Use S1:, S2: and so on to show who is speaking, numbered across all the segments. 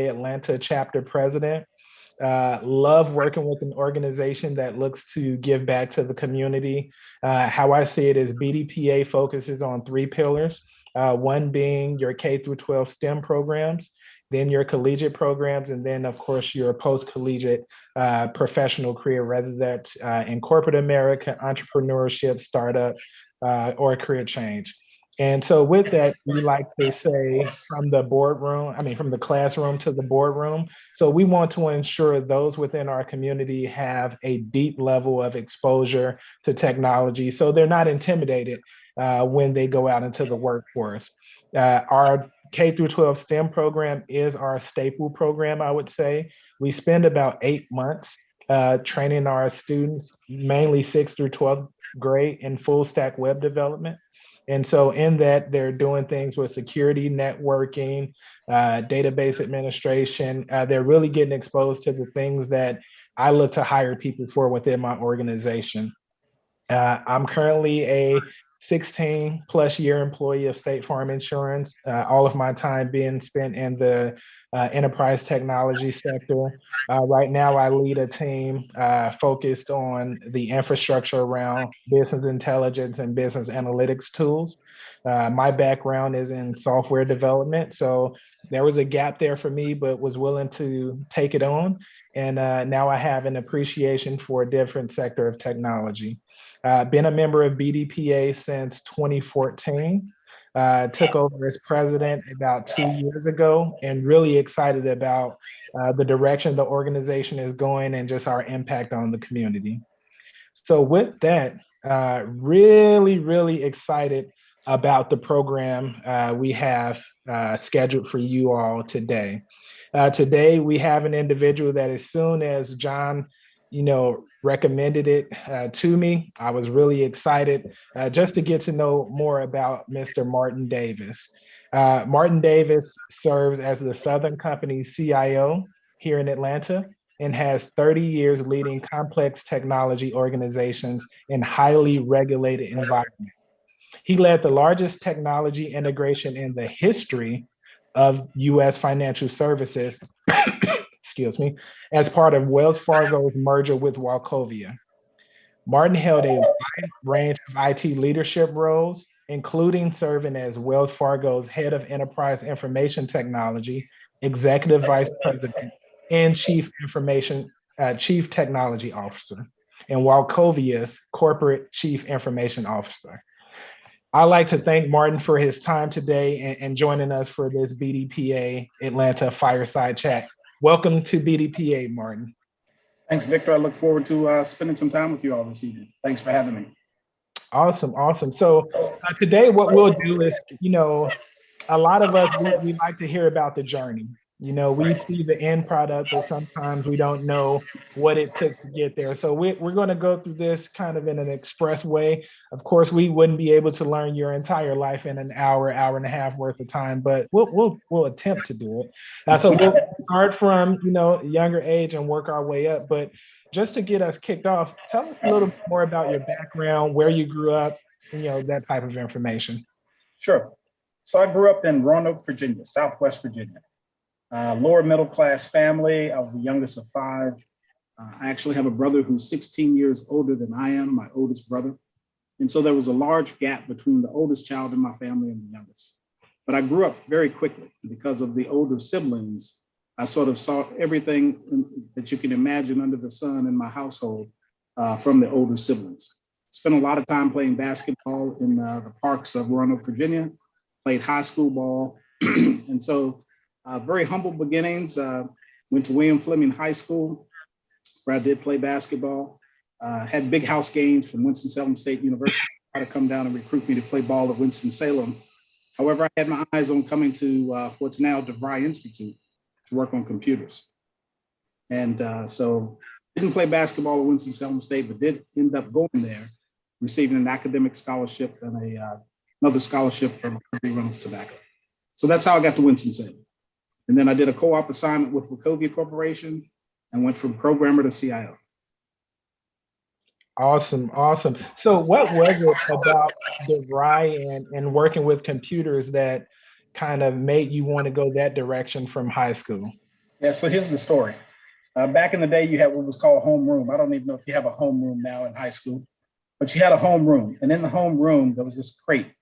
S1: BDPA Atlanta chapter president. Love working with an organization that looks to give back to the community. How I see it is BDPA focuses on three pillars. One being your K through 12 STEM programs, then your collegiate programs, and then of course your post-collegiate professional career, whether that's in corporate America, entrepreneurship, startup, or career change. And so with that, we like to say from the boardroom, I mean, from the classroom to the boardroom. So we want to ensure those within our community have a deep level of exposure to technology so they're not intimidated when they go out into the workforce. Our K through 12 STEM program is our staple program, I would say. We spend about 8 months training our students, mainly 6th through 12th grade, in full stack web development. And so in that, they're doing things with security, networking, database administration. They're really getting exposed to the things that I look to hire people for within my organization. I'm currently a 16 plus year employee of State Farm Insurance, all of my time being spent in the enterprise technology sector. Right now, I lead a team focused on the infrastructure around business intelligence and business analytics tools. My background is in software development, so there was a gap there for me, but was willing to take it on. And now I have an appreciation for a different sector of technology. Been a member of BDPA since 2014. Took over as president about 2 years ago, and really excited about the direction the organization is going and just our impact on the community. So with that, really excited about the program we have scheduled for you all today. Today, we have an individual that as soon as John, recommended it to me, I was really excited just to get to know more about Mr. Martin Davis. Martin Davis serves as the Southern Company CIO here in Atlanta and has 30 years leading complex technology organizations in highly regulated environments. He led the largest technology integration in the history of US financial services, excuse me, as part of Wells Fargo's merger with Wachovia. Martin held a wide range of IT leadership roles, including serving as Wells Fargo's head of enterprise information technology, executive vice president, and chief technology officer, and Wachovia's corporate chief information officer. I'd like to thank Martin for his time today and joining us for this BDPA Atlanta Fireside Chat. Welcome to BDPA, Martin.
S2: Thanks, Victor. I look forward to spending some time with you all this evening. Thanks for having me.
S1: Awesome. So today what we'll do is, a lot of us, we like to hear about the journey. We see the end product, but sometimes we don't know what it took to get there. So we're going to go through this kind of in an express way. Of course, we wouldn't be able to learn your entire life in an hour and a half worth of time, but we'll attempt to do it. So we'll start from younger age and work our way up. But just to get us kicked off, tell us a little bit more about your background, where you grew up, that type of information.
S2: Sure. So I grew up in Roanoke, Virginia, Southwest Virginia. Lower middle class family. I was the youngest of five. I actually have a brother who's 16 years older than I am, my oldest brother. And so there was a large gap between the oldest child in my family and the youngest. But I grew up very quickly because of the older siblings. I sort of saw everything that you can imagine under the sun in my household from the older siblings. Spent a lot of time playing basketball in the parks of Roanoke, Virginia, played high school ball. And so very humble beginnings. Went to William Fleming High School, where I did play basketball. Had big house games from Winston-Salem State University, try to come down and recruit me to play ball at Winston-Salem. However, I had my eyes on coming to what's now DeVry Institute to work on computers. And so didn't play basketball at Winston-Salem State, but did end up going there, receiving an academic scholarship and another scholarship from Reynolds Tobacco. So that's how I got to Winston-Salem. And then I did a co-op assignment with Wachovia Corporation and went from programmer to CIO.
S1: Awesome. So what was it about DeVry and working with computers that kind of made you want to go that direction from high school?
S2: Yeah, so here's the story. Back in the day, you had what was called homeroom. I don't even know if you have a homeroom now in high school, but you had a homeroom. And in the homeroom, there was this crate.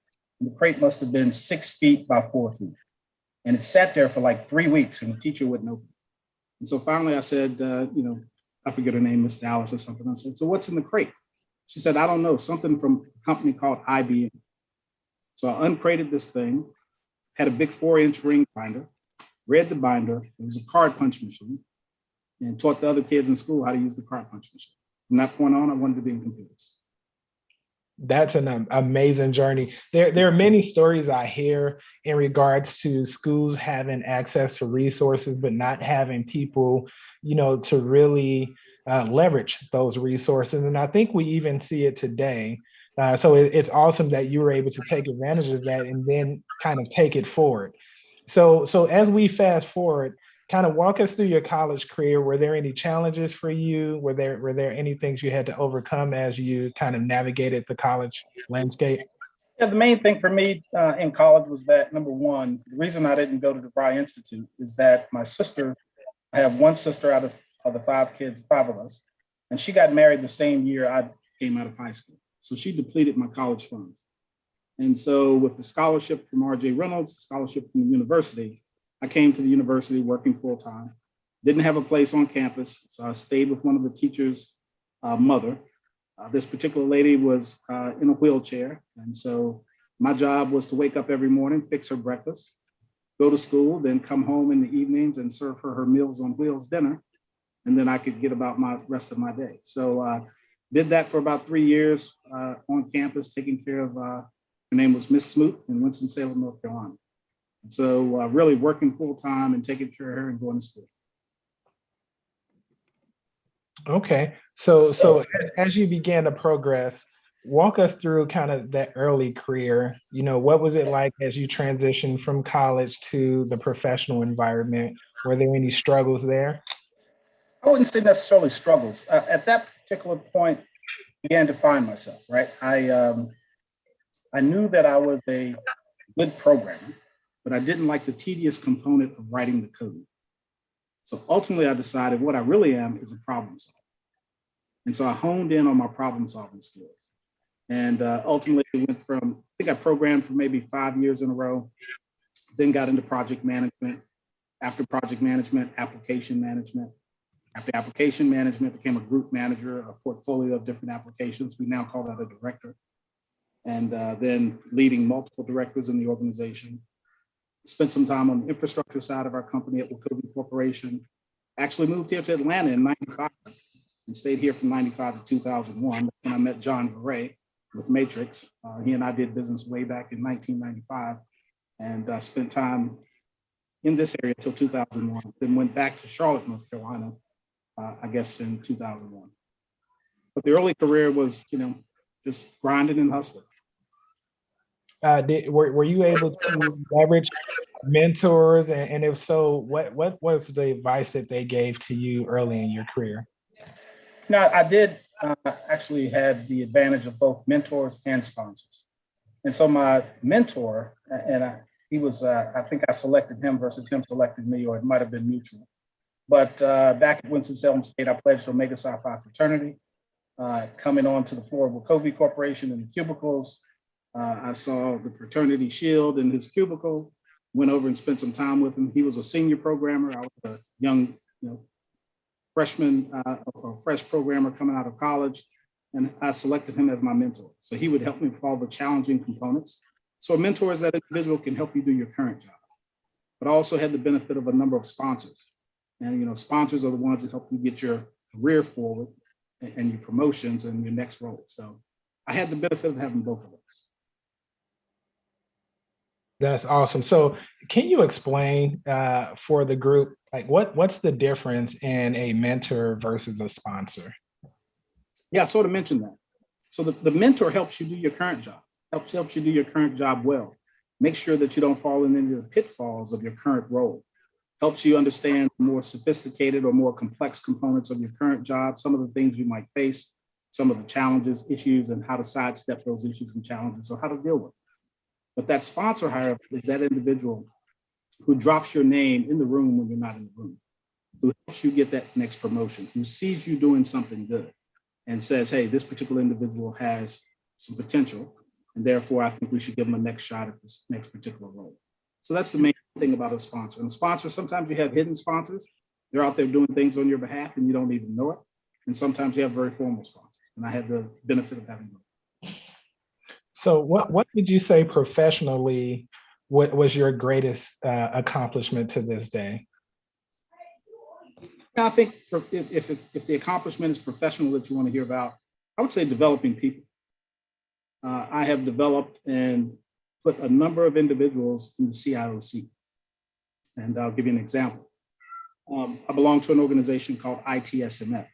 S2: And the crate must have been 6 feet by 4 feet. And it sat there for like 3 weeks and the teacher wouldn't open it. And so finally I said, I forget her name, Miss Dallas or something. I said, so what's in the crate? She said, I don't know, something from a company called IBM. So I uncrated this thing, had a big 4-inch ring binder, read the binder. It was a card punch machine, and taught the other kids in school how to use the card punch machine. From that point on, I wanted to be in computers.
S1: That's an amazing journey. There are many stories I hear in regards to schools having access to resources, but not having people, to really leverage those resources. And I think we even see it today. So it's awesome that you were able to take advantage of that and then kind of take it forward. So as we fast forward, kind of walk us through your college career. Were there any challenges for you? Were there any things you had to overcome as you kind of navigated the college landscape?
S2: Yeah, the main thing for me in college was that number one, the reason I didn't go to the Bry Institute is that my sister, I have one sister out of the 5 kids, 5 of us, and she got married the same year I came out of high school. So she depleted my college funds. And so with the scholarship from R.J. Reynolds, scholarship from the university, I came to the university working full time. Didn't have a place on campus, so I stayed with one of the teachers' mother. This particular lady was in a wheelchair. And so my job was to wake up every morning, fix her breakfast, go to school, then come home in the evenings and serve her Meals on Wheels dinner. And then I could get about my rest of my day. So did that for about 3 years on campus, taking care of, her name was Miss Smoot in Winston-Salem, North Carolina. And so really working full time and taking care of her and going to school.
S1: Okay. So as you began to progress, walk us through kind of that early career. What was it like as you transitioned from college to the professional environment? Were there any struggles there?
S2: I wouldn't say necessarily struggles. At that particular point, I began to find myself, right? I knew that I was a good programmer, but I didn't like the tedious component of writing the code. So ultimately, I decided what I really am is a problem solver. And so I honed in on my problem solving skills. And ultimately, it went from, I think I programmed for maybe 5 years in a row, then got into project management. After project management, application management. After application management, became a group manager, a portfolio of different applications. We now call that a director. And then leading multiple directors in the organization. Spent some time on the infrastructure side of our company at Wachovia Corporation. Actually moved here to Atlanta in 95 and stayed here from 95 to 2001. And I met John Veray with Matrix. He and I did business way back in 1995 and spent time in this area until 2001. Then went back to Charlotte, North Carolina, I guess in 2001. But the early career was, just grinding and hustling.
S1: Were you able to leverage mentors? And if so, what was the advice that they gave to you early in your career?
S2: Now, I did actually have the advantage of both mentors and sponsors. And so my mentor, he was, I think I selected him versus him selected me, or it might have been mutual. But back at Winston-Salem State, I pledged Omega Psi Phi fraternity. Coming onto the floor of Wachovia Corporation in the cubicles, I saw the fraternity shield in his cubicle, went over and spent some time with him. He was a senior programmer. I was a young, freshman or fresh programmer coming out of college, and I selected him as my mentor. So he would help me with all the challenging components. So a mentor is that individual can help you do your current job, but I also had the benefit of a number of sponsors. And sponsors are the ones that help you get your career forward and your promotions and your next role. So I had the benefit of having both of those.
S1: That's awesome. So can you explain for the group, like what's the difference in a mentor versus a sponsor?
S2: Yeah, I sort of mentioned that. So the mentor helps you do your current job, helps you do your current job well. Make sure that you don't fall into the pitfalls of your current role. Helps you understand more sophisticated or more complex components of your current job, some of the things you might face, some of the challenges, issues, and how to sidestep those issues and challenges, or how to deal with them. But that sponsor, however, is that individual who drops your name in the room when you're not in the room. who helps you get that next promotion, who sees you doing something good and says, hey, this particular individual has some potential, and therefore I think we should give them a next shot at this next particular role. So that's the main thing about a sponsor. And sponsors, sometimes you have hidden sponsors. They're out there doing things on your behalf and you don't even know it. And sometimes you have very formal sponsors. And I had the benefit of having them.
S1: So what did you say professionally, what was your greatest accomplishment to this day?
S2: I think if the accomplishment is professional that you want to hear about, I would say developing people. I have developed and put a number of individuals in the CIO seat. And I'll give you an example. I belong to an organization called ITSMF.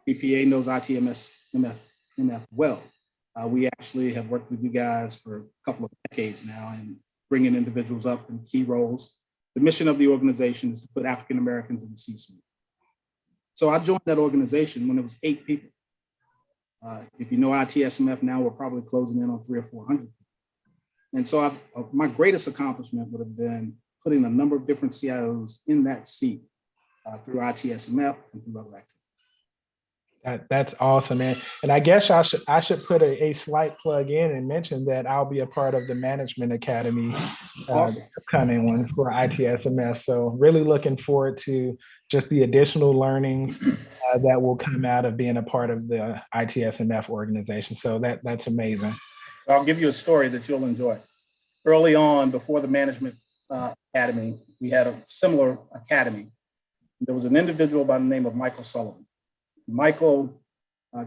S2: BPA knows ITSMF well. We actually have worked with you guys for a couple of decades now and bringing individuals up in key roles. The mission of the organization is to put African Americans in the C-suite. So I joined that organization when it was 8 people. If you know ITSMF now, we're probably closing in on 300 or 400. And so my greatest accomplishment would have been putting a number of different CIOs in that seat through ITSMF and through other activities.
S1: That's awesome, man. And I guess I should put a slight plug in and mention that I'll be a part of the Management Academy,
S2: Awesome.
S1: upcoming one for ITSMF. So really looking forward to just the additional learnings that will come out of being a part of the ITSMF organization. So that's amazing.
S2: So I'll give you a story that you'll enjoy. Early on, before the Management Academy, we had a similar academy. There was an individual by the name of Michael Sullivan. Michael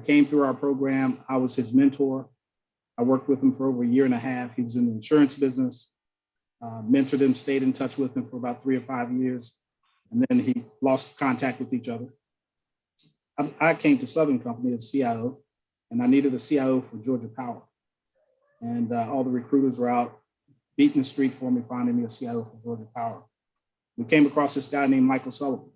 S2: came through our program. I was his mentor. I worked with him for over 1.5 years. He was in the insurance business, mentored him, stayed in touch with him for about 3 or 5 years. And then he lost contact with each other. I came to Southern Company as CIO, and I needed a CIO for Georgia Power. And all the recruiters were out beating the street for me, finding me a CIO for Georgia Power. We came across this guy named Michael Sullivan.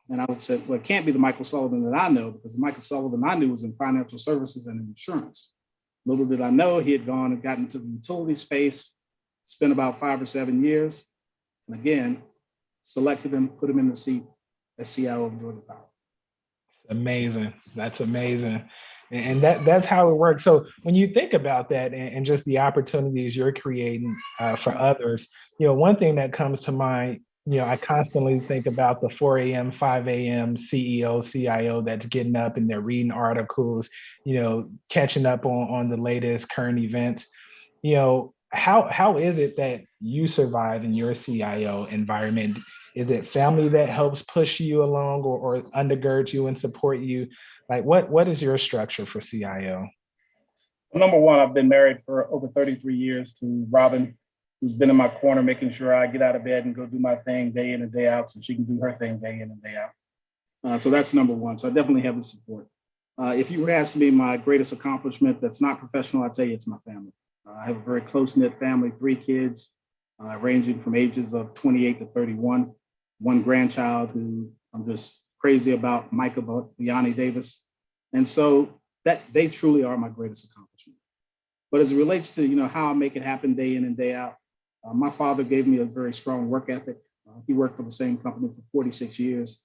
S2: And I would say, well, it can't be the Michael Sullivan that I know, because the Michael Sullivan I knew was in financial services and insurance. Little did I know he had gone and gotten into the utility space, spent about 5 or 7 years, and again, selected him, put him in the seat as CIO of Georgia Power.
S1: Amazing. That's amazing. And that's how it works. So when you think about that and just the opportunities you're creating for others, one thing that comes to mind, I constantly think about the 4 a.m., 5 a.m. CEO, CIO that's getting up and they're reading articles, catching up on the latest current events. How is it that you survive in your CIO environment? Is it family that helps push you along or undergird you and support you? Like what is your structure for CIO?
S2: Well, number one, I've been married for over 33 years to Robin, who's been in my corner, making sure I get out of bed and go do my thing day in and day out so she can do her thing day in and day out. So that's number one. So I definitely have the support. If you were asking me my greatest accomplishment that's not professional, I'd tell you it's my family. I have a very close-knit family, 3 kids, ranging from ages of 28 to 31. One grandchild who I'm just crazy about, Micah Biani Davis. And so that they truly are my greatest accomplishment. But as it relates to, how I make it happen day in and day out, my father gave me a very strong work ethic. He worked for the same company for 46 years.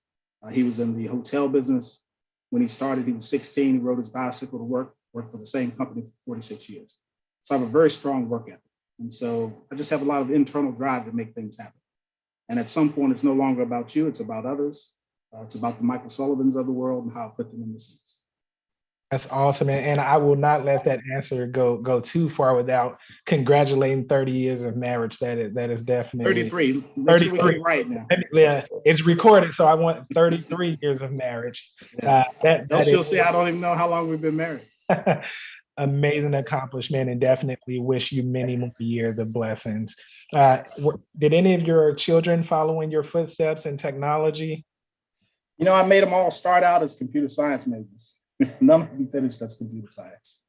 S2: He was in the hotel business. When he started, he was 16. He rode his bicycle to worked for the same company for 46 years. So I have a very strong work ethic. And so I just have a lot of internal drive to make things happen. And at some point, it's no longer about you, it's about others. It's about the Michael Sullivans of the world and how I put them in the seats.
S1: That's awesome. And I will not let that answer go too far without congratulating 30 years of marriage. That is definitely
S2: 33.
S1: 33
S2: right now.
S1: Yeah, it's recorded, so I want 33 years of marriage.
S2: Yeah. You'll see, I don't even know how long we've been married.
S1: Amazing accomplishment, and definitely wish you many more years of blessings. Did any of your children follow in your footsteps in technology?
S2: I made them all start out as computer science majors. None of them finished as computer science.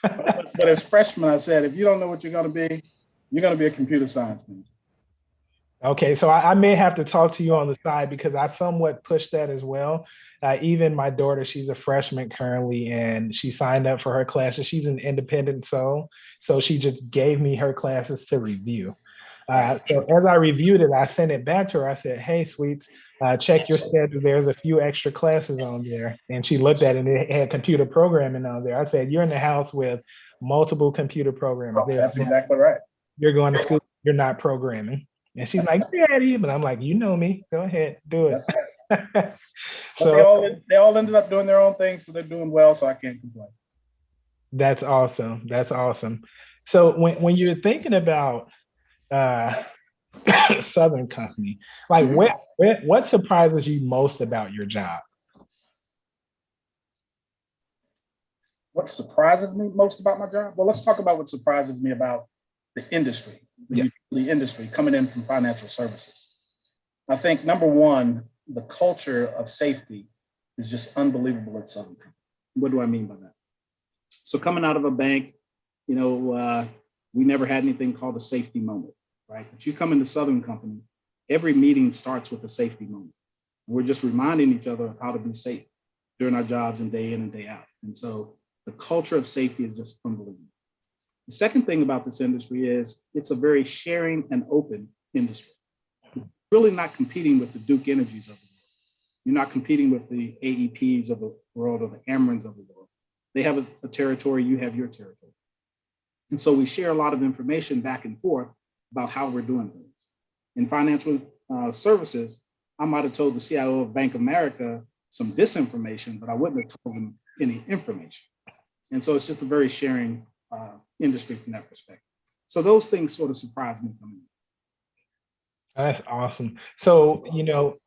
S2: But as freshmen, I said, if you don't know what you're going to be, you're going to be a computer science major.
S1: Okay, so I may have to talk to you on the side because I somewhat pushed that as well. Even my daughter, she's a freshman currently, and she signed up for her classes. She's an independent soul, so she just gave me her classes to review. So as I reviewed it, I sent it back to her. I said, "Hey, sweets, check your schedule. There's a few extra classes on there." And she looked at it and it had computer programming on there. I said, "You're in the house with multiple computer programmers.
S2: That's exactly right.
S1: You're going to school. You're not programming." And she's like, "Daddy," but I'm like, "You know me. Go ahead, do it."
S2: But
S1: So
S2: they all ended up doing their own thing, so they're doing well. So I can't complain.
S1: that's awesome. That's awesome. So when you're thinking about uh, Southern Company, like what surprises you most about your job?
S2: What surprises me most about my job? Well, let's talk about what surprises me about the industry,
S1: Yeah.
S2: the industry coming in from financial services. I think number one, the culture of safety is just unbelievable at Southern Company. What do I mean by that? So coming out of a bank, we never had anything called a safety moment, right? But you come into Southern Company, every meeting starts with a safety moment. We're just reminding each other how to be safe during our jobs and day in and day out. And so the culture of safety is just unbelievable. The second thing about this industry is it's a very sharing and open industry. You're really not competing with the Duke Energies of the world. You're not competing with the AEPs of the world or the Amerons of the world. They have a territory, you have your territory. And so we share a lot of information back and forth about how we're doing things. In financial services, I might have told the CIO of Bank of America some disinformation, but I wouldn't have told them any information. And so it's just a very sharing industry from that perspective. So those things sort of surprised me coming in.
S1: That's awesome. So,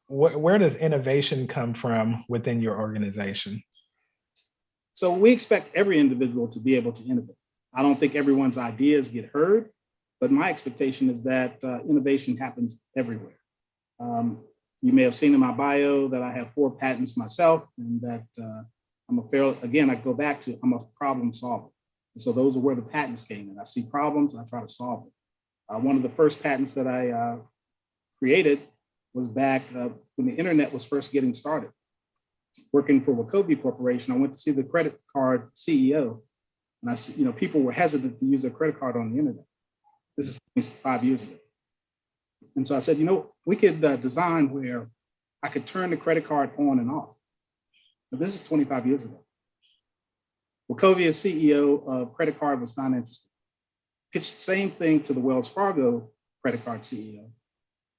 S1: where does innovation come from within your organization?
S2: So we expect every individual to be able to innovate. I don't think everyone's ideas get heard, but my expectation is that innovation happens everywhere. You may have seen in my bio that I have 4 patents myself, and that I go back to, I'm a problem solver. And so those are where the patents came in. I see problems, I try to solve them. One of the first patents that I created was back when the internet was first getting started. Working for Wachovia Corporation, I went to see the credit card CEO, and I see, people were hesitant to use their credit card on the internet. This is 5 years ago. And so I said, we could design where I could turn the credit card on and off. But this is 25 years ago. Wachovia's CEO of credit card was not interested. Pitched the same thing to the Wells Fargo credit card CEO.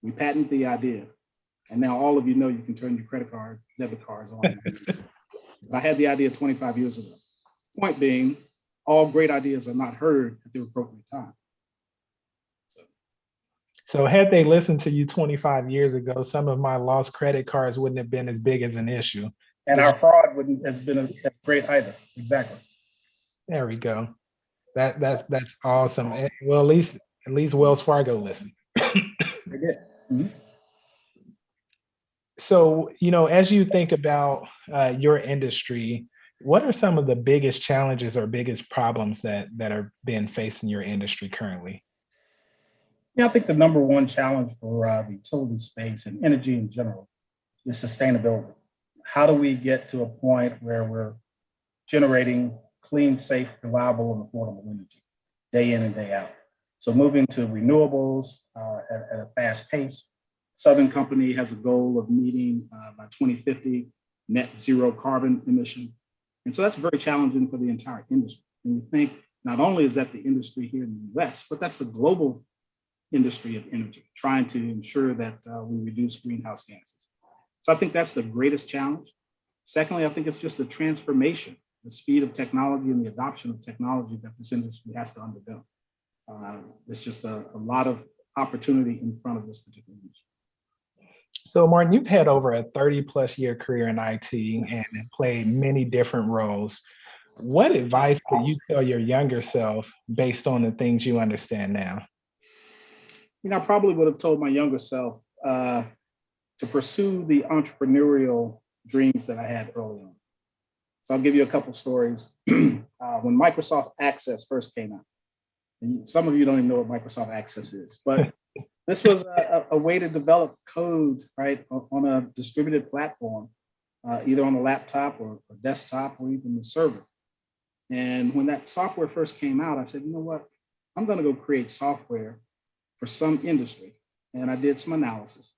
S2: We patented the idea. And now all of you know you can turn your credit card, debit cards on. But I had the idea 25 years ago. Point being, all great ideas are not heard at the appropriate time.
S1: So had they listened to you 25 years ago, some of my lost credit cards wouldn't have been as big as an issue.
S2: And our fraud wouldn't have been as great either. Exactly.
S1: There we go. That's awesome. Well, at least Wells Fargo listened.
S2: They did. Mm-hmm.
S1: So, as you think about your industry, what are some of the biggest challenges or biggest problems that are being faced in your industry currently?
S2: I think the number one challenge for the utility space and energy in general is sustainability. How do we get to a point where we're generating clean, safe, reliable, and affordable energy day in and day out? So moving to renewables at a fast pace. Southern Company has a goal of meeting by 2050 net zero carbon emission. And so that's very challenging for the entire industry. And we think not only is that the industry here in the US, but that's the global industry of energy, trying to ensure that we reduce greenhouse gases. So I think that's the greatest challenge. Secondly, I think it's just the transformation, the speed of technology and the adoption of technology that this industry has to undergo. There's just a lot of opportunity in front of this particular industry.
S1: So Martin, you've had over a 30+ year career in IT and played many different roles. What advice could you tell your younger self based on the things you understand now?
S2: I probably would have told my younger self to pursue the entrepreneurial dreams that I had early on. So I'll give you a couple stories. When Microsoft Access first came out, and some of you don't even know what Microsoft Access is, but this was a way to develop code, right, on a distributed platform, either on a laptop or desktop or even the server. And when that software first came out, I said, you know what, I'm going to go create software for some industry. And I did some analysis.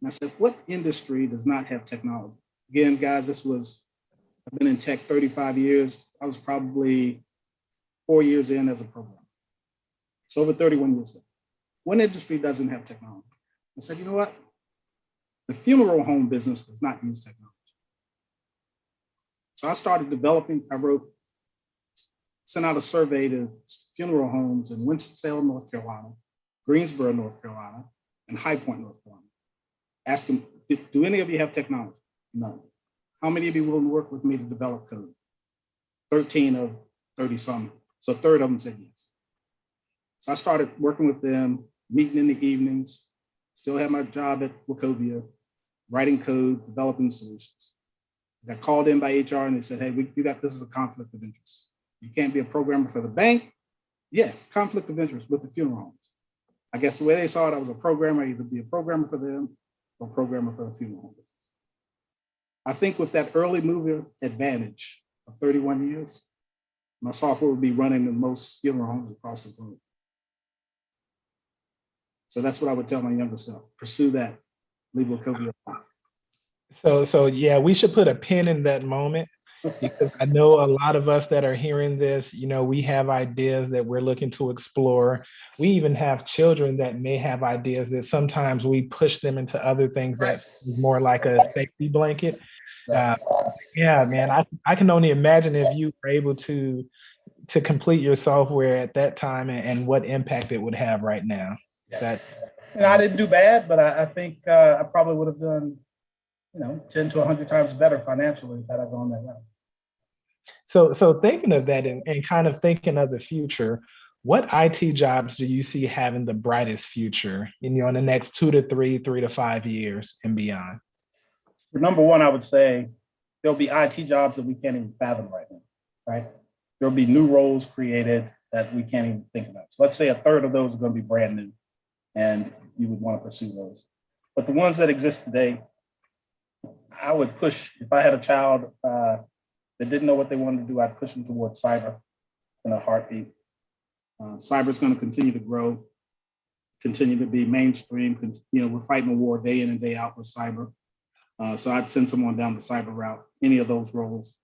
S2: And I said, what industry does not have technology? Again, guys, I've been in tech 35 years. I was probably 4 years in as a programmer. So over 31 years ago. One industry doesn't have technology. I said, you know what? The funeral home business does not use technology. So I started developing, sent out a survey to funeral homes in Winston-Salem, North Carolina, Greensboro, North Carolina, and High Point, North Carolina. Ask them, do any of you have technology? No. How many of you will work with me to develop code? 13 of 30 some. So a third of them said yes. So I started working with them, meeting in the evenings, still had my job at Wachovia, writing code, developing solutions. I got called in by HR and they said, hey, this is a conflict of interest. You can't be a programmer for the bank. Yeah, conflict of interest with the funeral homes. I guess the way they saw it, I was a programmer, either be a programmer for them or a programmer for the funeral home business. I think with that early mover advantage of 31 years, my software would be running in most funeral homes across the globe. So that's what I would tell my younger self, pursue that, leave Wachovia.
S1: So yeah, we should put a pin in that moment, because I know a lot of us that are hearing this, we have ideas that we're looking to explore. We even have children that may have ideas that sometimes we push them into other things that is more like a safety blanket. Yeah, man, I can only imagine if you were able to complete your software at that time and what impact it would have right now. That,
S2: I didn't do bad, but I think I probably would have done 10 to 100 times better financially had I gone that route.
S1: So thinking of that and kind of thinking of the future, what IT jobs do you see having the brightest future in the next 2 to 3 to 5 years and beyond?
S2: For number one, I would say there'll be IT jobs that we can't even fathom right now, right? There'll be new roles created that we can't even think about. So let's say a third of those are going to be brand new and you would want to pursue those. But the ones that exist today, I would push, if I had a child that didn't know what they wanted to do, I'd push them towards cyber in a heartbeat. Cyber is going to continue to grow, continue to be mainstream. We're fighting a war day in and day out with cyber. So I'd send someone down the cyber route, any of those roles.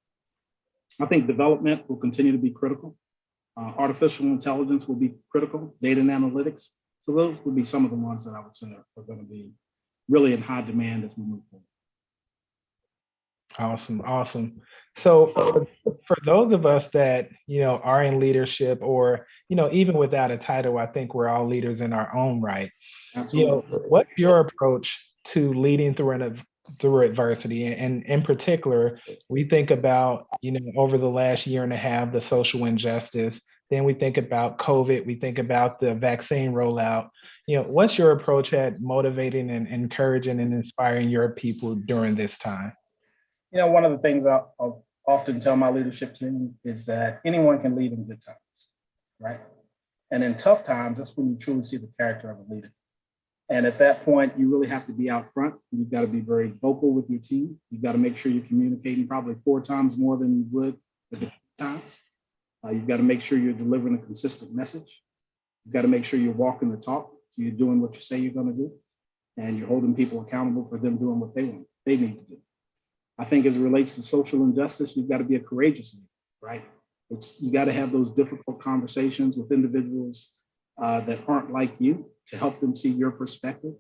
S2: I think development will continue to be critical. Artificial intelligence will be critical, data and analytics. So those would be some of the ones that I would say are going to be really in high demand as we move forward.
S1: Awesome. So for those of us that, are in leadership or, even without a title, I think we're all leaders in our own right.
S2: Absolutely.
S1: What's your approach to leading through adversity? And in particular, we think about, over the last year and a half, the social injustice. Then we think about COVID, we think about the vaccine rollout. What's your approach at motivating and encouraging and inspiring your people during this time?
S2: One of the things I'll often tell my leadership team is that anyone can lead in good times, right? And in tough times, that's when you truly see the character of a leader. And at that point, you really have to be out front. You've got to be very vocal with your team. You've got to make sure you're communicating probably 4 times more than you would at the times. You've got to make sure you're delivering a consistent message. You've got to make sure you're walking the talk. So you're doing what you say you're going to do. And you're holding people accountable for them doing what they need to do. I think as it relates to social injustice, you've got to be a courageous leader, right? You got to have those difficult conversations with individuals that aren't like you to help them see your perspective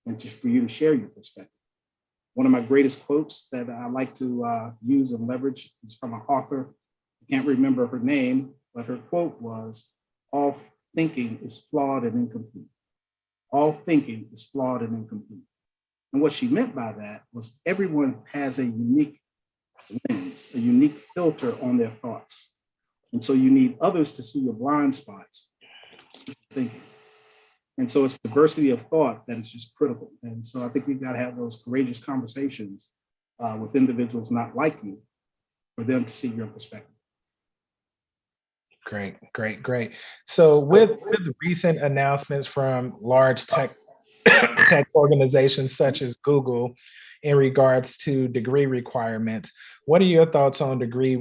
S2: and just for you to share your perspective. One of my greatest quotes that I like to use and leverage is from an author. I can't remember her name, but her quote was, "All thinking is flawed and incomplete. All thinking is flawed and incomplete." And what she meant by that was everyone has a unique lens, a unique filter on their thoughts. And so you need others to see your blind spots thinking. And so it's diversity of thought that is just critical. And so I think we've got to have those courageous conversations with individuals not like you for them to see your perspective.
S1: Great. So with recent announcements from large tech organizations such as Google in regards to degree requirements, what are your thoughts on degree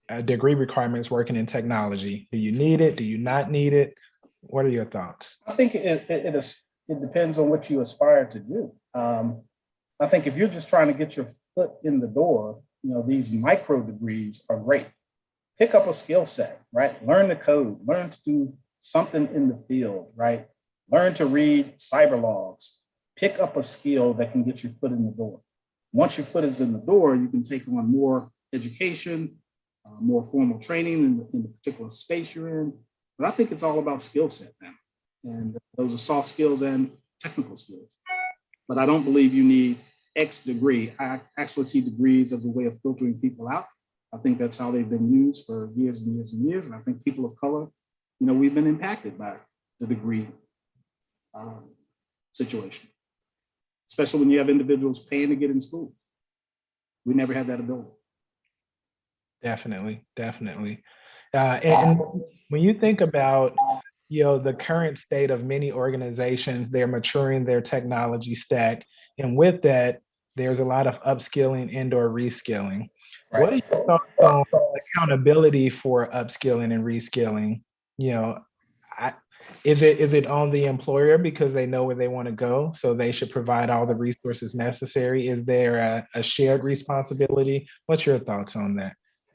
S1: requirements working in technology? Do you need it? Do you not need it? What are your thoughts?
S2: I think it depends on what you aspire to do. I think if you're just trying to get your foot in the door, these micro degrees are great. Pick up a skill set, right? Learn the code, learn to do something in the field, right? Learn to read cyber logs. Pick up a skill that can get your foot in the door. Once your foot is in the door, you can take on more education, more formal training in the particular space you're in. But I think it's all about skill set now. And those are soft skills and technical skills. But I don't believe you need X degree. I actually see degrees as a way of filtering people out. I think that's how they've been used for years and years and years. And I think people of color, we've been impacted by the degree situation, especially when you have individuals paying to get in school. We never had that ability.
S1: Definitely, definitely. And when you think about, the current state of many organizations, they're maturing their technology stack. And with that, there's a lot of upskilling and or reskilling.
S2: Right.
S1: What are your thoughts on accountability for upskilling and reskilling? Is it on the employer because they know where they want to go, so they should provide all the resources necessary? Is there a shared responsibility? What's your thoughts on that?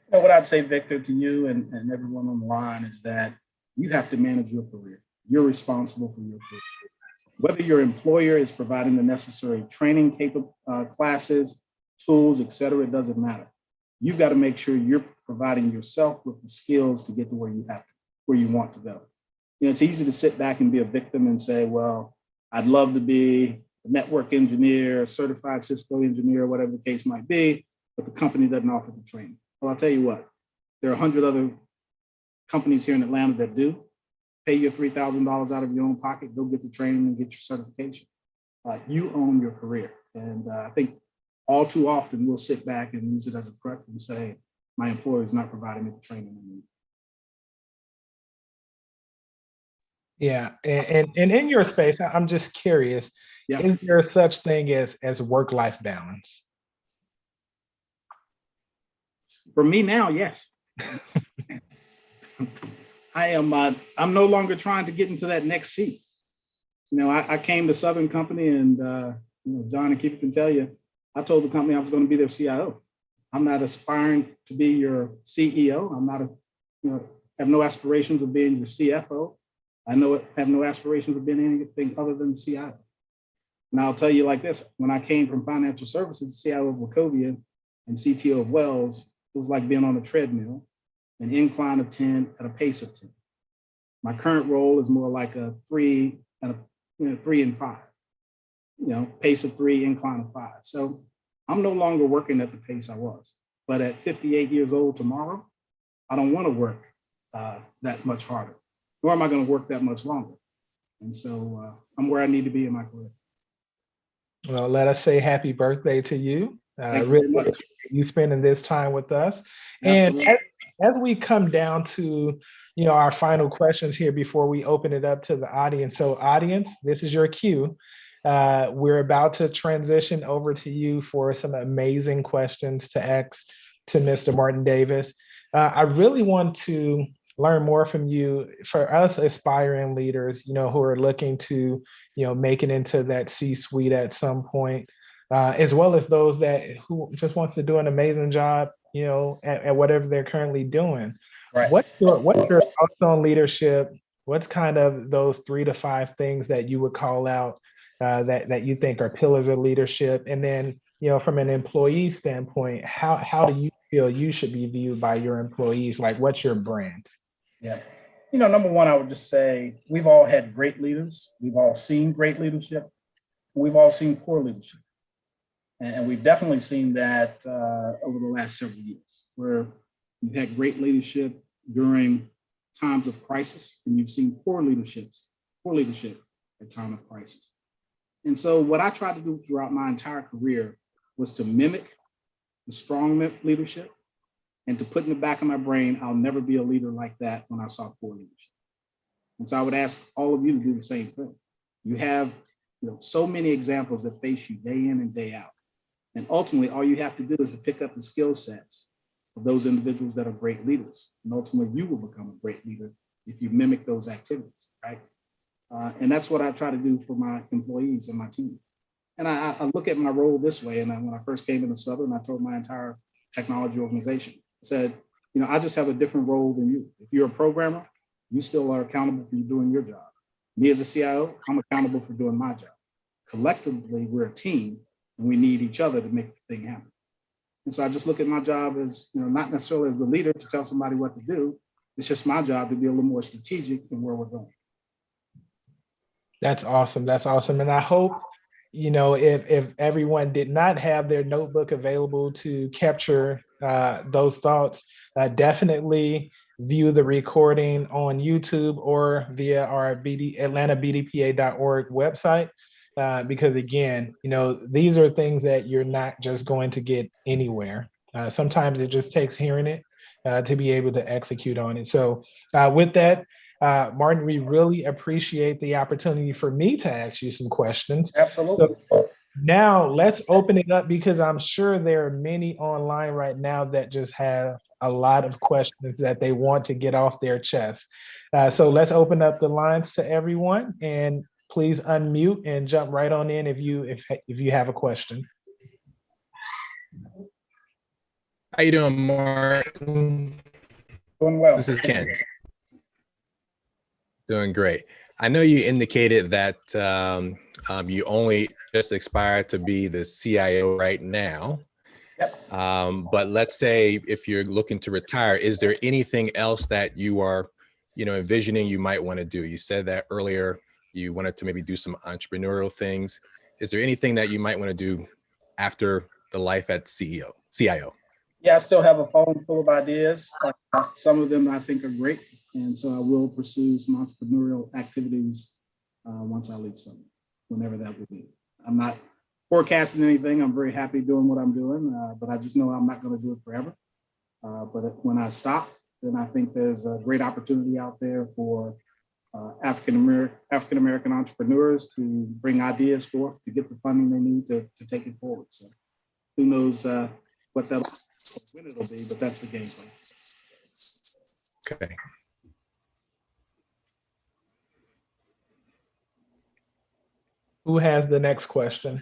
S2: What I'd say, Victor, to you and everyone on the line is that you have to manage your career. You're responsible for your career. Whether your employer is providing the necessary training classes, tools, et cetera, it doesn't matter. You've got to make sure you're providing yourself with the skills to get to where you want to go. It's easy to sit back and be a victim and say, well, I'd love to be a network engineer, a certified Cisco engineer, whatever the case might be, but the company doesn't offer the training. Well, I'll tell you what, there are 100 other companies here in Atlanta that do. Pay your $3,000 out of your own pocket, go get the training and get your certification. You own your career. And I think all too often we'll sit back and use it as a crutch and say, my employer is not providing me the training I need.
S1: Yeah, and in your space, I'm just curious,
S2: Yeah.
S1: is there such thing as work-life balance?
S2: For me now, yes. I'm no longer trying to get into that next seat. I came to Southern Company and, John and Keith can tell you, I told the company I was going to be their CIO. I'm not aspiring to be your CEO. I'm not, have no aspirations of being your CFO. I have no aspirations of being anything other than the CIO. And I'll tell you like this, when I came from financial services, CIO of Wachovia and CTO of Wells, it was like being on a treadmill, an incline of 10 at a pace of 10. My current role is more like a 3 and 5, pace of 3, incline of 5. So I'm no longer working at the pace I was, but at 58 years old tomorrow, I don't want to work that much harder, nor am I going to work that much longer. And so I'm where I need to be in my career.
S1: Well, let us say happy birthday to you.
S2: Thank you
S1: Really
S2: very much.
S1: you spending this time with us.
S2: Absolutely.
S1: And as we come down to our final questions here before we open it up to the audience. So audience, this is your cue. We're about to transition over to you for some amazing questions to ask to Mr. Martin Davis. I really want to learn more from you. For us aspiring leaders, who are looking to, make it into that C-suite at some point, as well as those who just wants to do an amazing job, at whatever they're currently doing.
S2: Right.
S1: What's your thoughts on leadership? What's kind of those 3 to 5 things that you would call out that you think are pillars of leadership? And then, from an employee standpoint, how do you feel you should be viewed by your employees? Like, what's your brand?
S2: Yeah. Number one, I would just say we've all had great leaders. We've all seen great leadership. We've all seen poor leadership. And we've definitely seen that over the last several years, where you've had great leadership during times of crisis, and you've seen poor leadership at time of crisis. And so what I tried to do throughout my entire career was to mimic the strong leadership and to put in the back of my brain, I'll never be a leader like that when I saw poor leadership. And so I would ask all of you to do the same thing. You have so many examples that face you day in and day out. And ultimately, all you have to do is to pick up the skill sets of those individuals that are great leaders. And ultimately, you will become a great leader if you mimic those activities, right? And that's what I try to do for my employees and my team. And I look at my role this way. And when I first came into Southern, I told my entire technology organization, I said, I just have a different role than you. If you're a programmer, you still are accountable for doing your job. Me as a CIO, I'm accountable for doing my job. Collectively, we're a team and we need each other to make the thing happen. And so I just look at my job as, not necessarily as the leader to tell somebody what to do. It's just my job to be a little more strategic in where we're going.
S1: That's awesome. That's awesome. And I hope, if everyone did not have their notebook available to capture those thoughts, definitely view the recording on YouTube or via our AtlantaBDPA.org website. Because again, these are things that you're not just going to get anywhere. Sometimes it just takes hearing it to be able to execute on it. So with that, Martin, we really appreciate the opportunity for me to ask you some questions.
S2: Absolutely.
S1: So now let's open it up because I'm sure there are many online right now that just have a lot of questions that they want to get off their chest. So let's open up the lines to everyone, and please unmute and jump right on in if you have a question.
S3: How you doing, Martin?
S2: Doing well.
S3: This is Ken. Doing great. I know you indicated that you only just aspire to be the CIO right now.
S2: Yep.
S3: But let's say if you're looking to retire, is there anything else that you are, envisioning you might want to do? You said that earlier, you wanted to maybe do some entrepreneurial things. Is there anything that you might want to do after the life at CIO?
S2: Yeah, I still have a phone full of ideas. Some of them I think are great. And so I will pursue some entrepreneurial activities once I leave Southern, whenever that will be. I'm not forecasting anything. I'm very happy doing what I'm doing, but I just know I'm not going to do it forever. But when I stop, then I think there's a great opportunity out there for African-American entrepreneurs to bring ideas forth, to get the funding they need to take it forward. So who knows when it'll be, but that's the game plan.
S3: Okay.
S1: Who has the next question?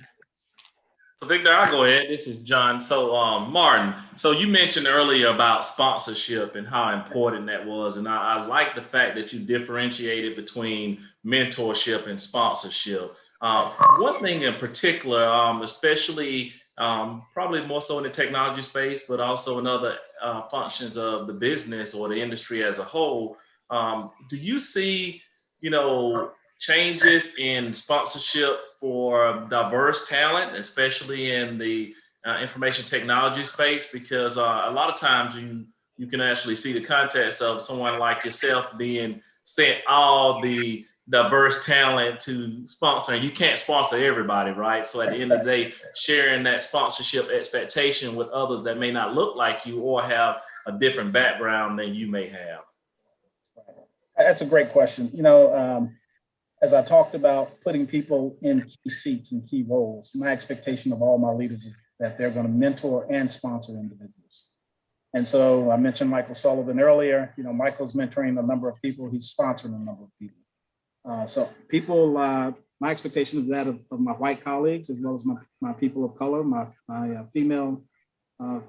S4: So Victor, I'll go ahead. This is John. So Martin, so you mentioned earlier about sponsorship and how important that was. And I like the fact that you differentiated between mentorship and sponsorship. One thing in particular, especially probably more so in the technology space, but also in other functions of the business or the industry as a whole, do you see, changes in sponsorship for diverse talent, especially in the information technology space? Because a lot of times you can actually see the context of someone like yourself being sent all the diverse talent to sponsor, and you can't sponsor everybody, right? So at the end of the day, sharing that sponsorship expectation with others that may not look like you or have a different background than you may have.
S2: That's a great question. As I talked about putting people in key seats and key roles, my expectation of all my leaders is that they're going to mentor and sponsor individuals. And so I mentioned Michael Sullivan earlier. Michael's mentoring a number of people. He's sponsoring a number of people. So people, my expectation is that of my white colleagues, as well as my people of color, my female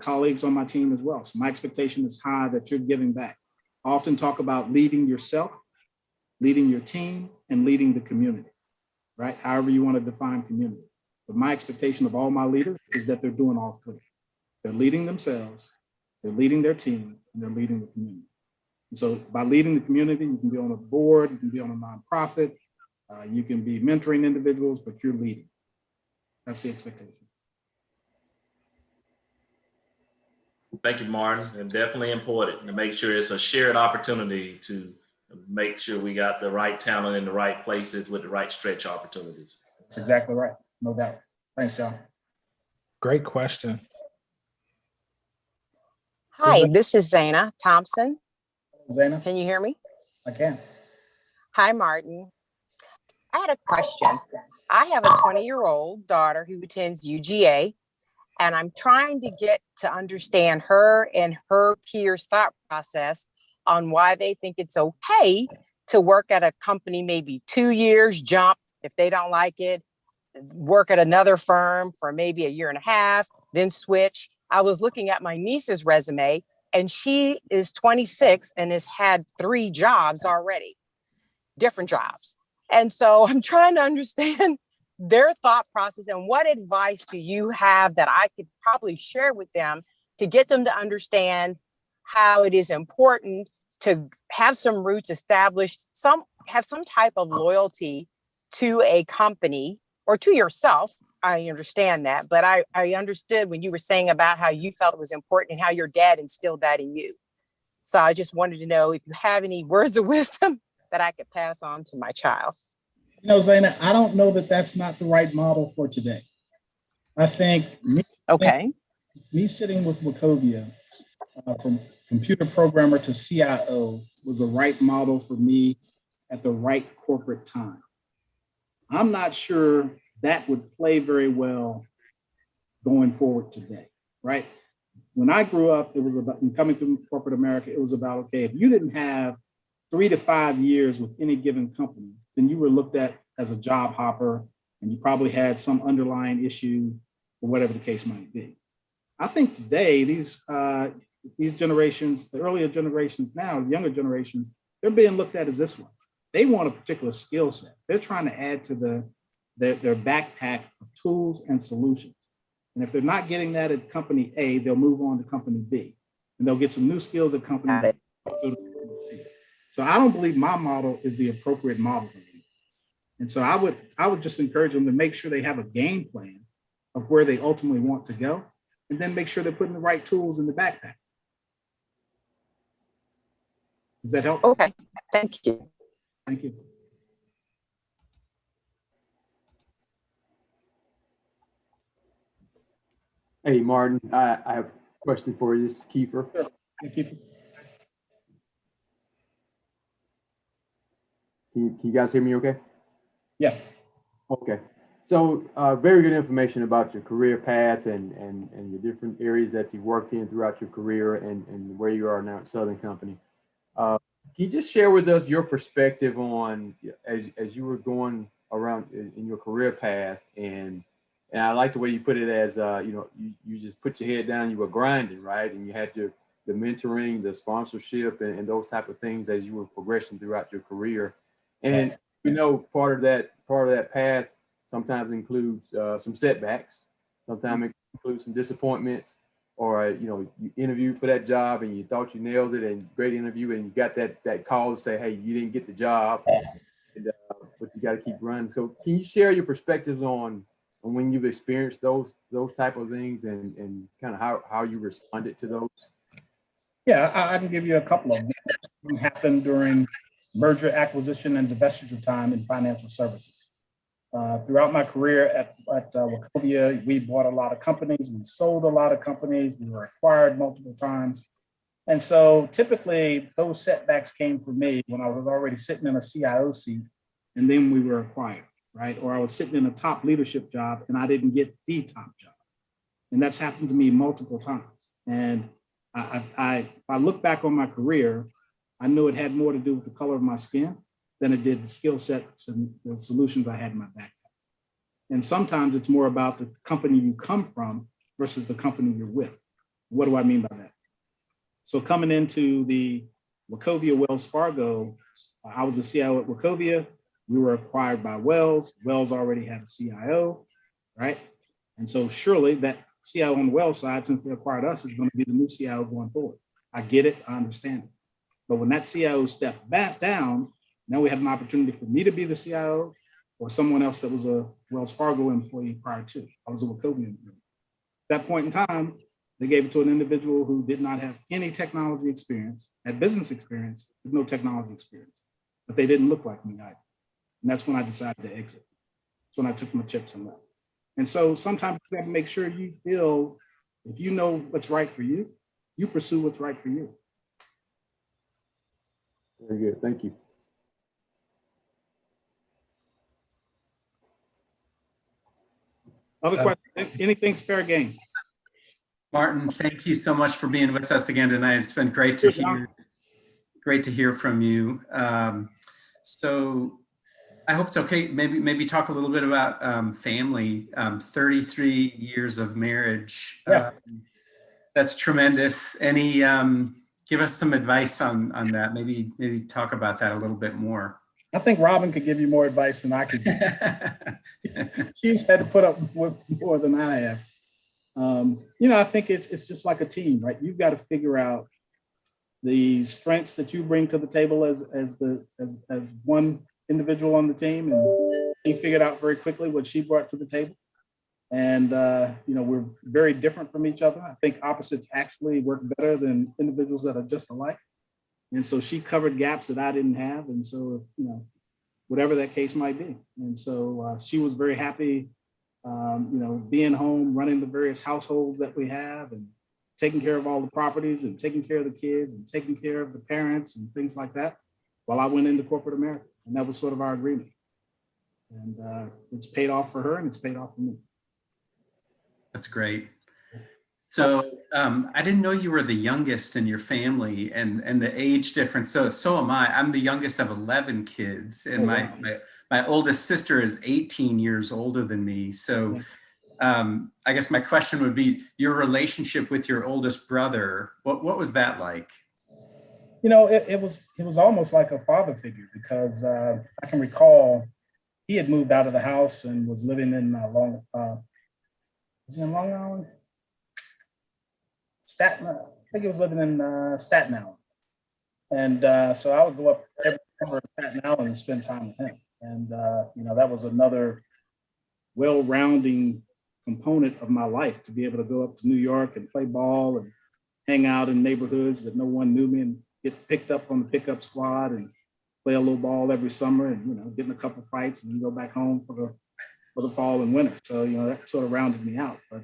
S2: colleagues on my team as well. So my expectation is high that you're giving back. I often talk about leading yourself, leading your team, and leading the community, right? However you want to define community. But my expectation of all my leaders is that they're doing all three. They're leading themselves, they're leading their team, and they're leading the community. And so by leading the community, you can be on a board, you can be on a nonprofit, you can be mentoring individuals, but you're leading. That's the expectation.
S4: Thank you, Martin. And definitely important to make sure it's a shared opportunity to make sure we got the right talent in the right places with the right stretch opportunities.
S2: That's exactly right. No doubt. Thanks, John.
S1: Great question.
S5: Hi, this is Zana Thompson.
S2: Zana?
S5: Can you hear me?
S2: I can.
S5: Hi, Martin. I had a question. I have a 20-year-old daughter who attends UGA, and I'm trying to get to understand her and her peers' thought process on why they think it's okay to work at a company maybe 2 years, jump if they don't like it, work at another firm for maybe a year and a half, then switch. I was looking at my niece's resume, and she is 26 and has had 3 jobs already, different jobs. And so I'm trying to understand their thought process, and what advice do you have that I could probably share with them to get them to understand how it is important to have some roots established, have some type of loyalty to a company or to yourself. I understand that, but I understood when you were saying about how you felt it was important and how your dad instilled that in you. So I just wanted to know if you have any words of wisdom that I could pass on to my child.
S2: You know, Zaina, I don't know that that's not the right model for today. I think me sitting with Wachovia, from computer programmer to CIO, was the right model for me at the right corporate time. I'm not sure that would play very well going forward today, right? When I grew up, it was about, coming through corporate America, it was about, okay, if you didn't have 3 to 5 years with any given company, then you were looked at as a job hopper, and you probably had some underlying issue or whatever the case might be. I think today, these generations, the earlier generations now, the younger generations, they're being looked at as this one. They want a particular skill set. They're trying to add to their backpack of tools and solutions. And if they're not getting that at company A, they'll move on to company B, and they'll get some new skills at company B. So I don't believe my model is the appropriate model for me. And so I would just encourage them to make sure they have a game plan of where they ultimately want to go, and then make sure they're putting the right tools in the backpack. Does that help?
S5: Okay, thank you.
S2: Thank you.
S6: Hey, Martin, I have a question for you. This is Kiefer.
S2: Sure. Yeah, Kiefer.
S6: Can you guys hear me okay?
S2: Yeah.
S6: Okay. So very good information about your career path and the different areas that you worked in throughout your career and where you are now at Southern Company. Can you just share with us your perspective on, as you were going around in your career path, and I like the way you put it as, you just put your head down, you were grinding, right? And you had the mentoring, the sponsorship, and those type of things as you were progressing throughout your career. And, part of that path sometimes includes some setbacks. Sometimes it includes some disappointments, or, you interviewed for that job and you thought you nailed it and great interview, and you got that call to say, hey, you didn't get the job, but you got to keep running. So can you share your perspectives on when you've experienced those type of things and kind of how you responded to those?
S2: Yeah, I can give you a couple of them. What happened during merger, acquisition, and divestiture time in financial services. Throughout my career at Wachovia, we bought a lot of companies, we sold a lot of companies, we were acquired multiple times. And so typically those setbacks came for me when I was already sitting in a CIO seat, and then we were acquired, right? Or I was sitting in a top leadership job and I didn't get the top job. And that's happened to me multiple times. And if I look back on my career, I knew it had more to do with the color of my skin than it did the skill sets and the solutions I had in my backpack. And sometimes it's more about the company you come from versus the company you're with. What do I mean by that? So coming into the Wachovia Wells Fargo, I was a CIO at Wachovia. We were acquired by Wells. Wells already had a CIO, right? And so surely that CIO on the Wells side, since they acquired us, is going to be the new CIO going forward. I get it, I understand it. But when that CIO stepped back down, now we have an opportunity for me to be the CIO or someone else that was a Wells Fargo employee prior to. I was a Wachovia employee. At that point in time, they gave it to an individual who did not have any technology experience, had business experience, with no technology experience. But they didn't look like me either. And that's when I decided to exit. That's when I took my chips and left. And so sometimes you have to make sure you feel, if you know what's right for you, you pursue what's right for you.
S6: Very good. Thank you.
S2: Other questions? Anything's fair game.
S7: Martin, thank you so much for being with us again tonight. It's been great to hear. Great to hear from you. So I hope it's okay. Maybe talk a little bit about family. 33 years of marriage.
S2: Yeah.
S7: That's tremendous. Any give us some advice on that? Maybe talk about that a little bit more.
S2: I think Robin could give you more advice than I could. She's had to put up with more than I have. I think it's just like a team, right? You've got to figure out the strengths that you bring to the table as one individual on the team, and he figured out very quickly what she brought to the table. And we're very different from each other. I think opposites actually work better than individuals that are just alike. And so she covered gaps that I didn't have, and so whatever that case might be. And so she was very happy, being home, running the various households that we have, and taking care of all the properties, and taking care of the kids, and taking care of the parents and things like that, while I went into corporate America. And that was sort of our agreement. And it's paid off for her, and it's paid off for me.
S7: That's great. So I didn't know you were the youngest in your family, and the age difference. So am I. I'm the youngest of 11 kids, and my oldest sister is 18 years older than me. So I guess my question would be your relationship with your oldest brother. What was that like?
S2: It was almost like a father figure, because I can recall he had moved out of the house and was living in Long Island? Staten, I think he was living in Staten Island. And so I would go up every summer to Staten Island and spend time with him. And, that was another well-rounding component of my life, to be able to go up to New York and play ball and hang out in neighborhoods that no one knew me, and get picked up on the pickup squad and play a little ball every summer, and, get in a couple of fights and then go back home for the fall and winter. So, that sort of rounded me out. But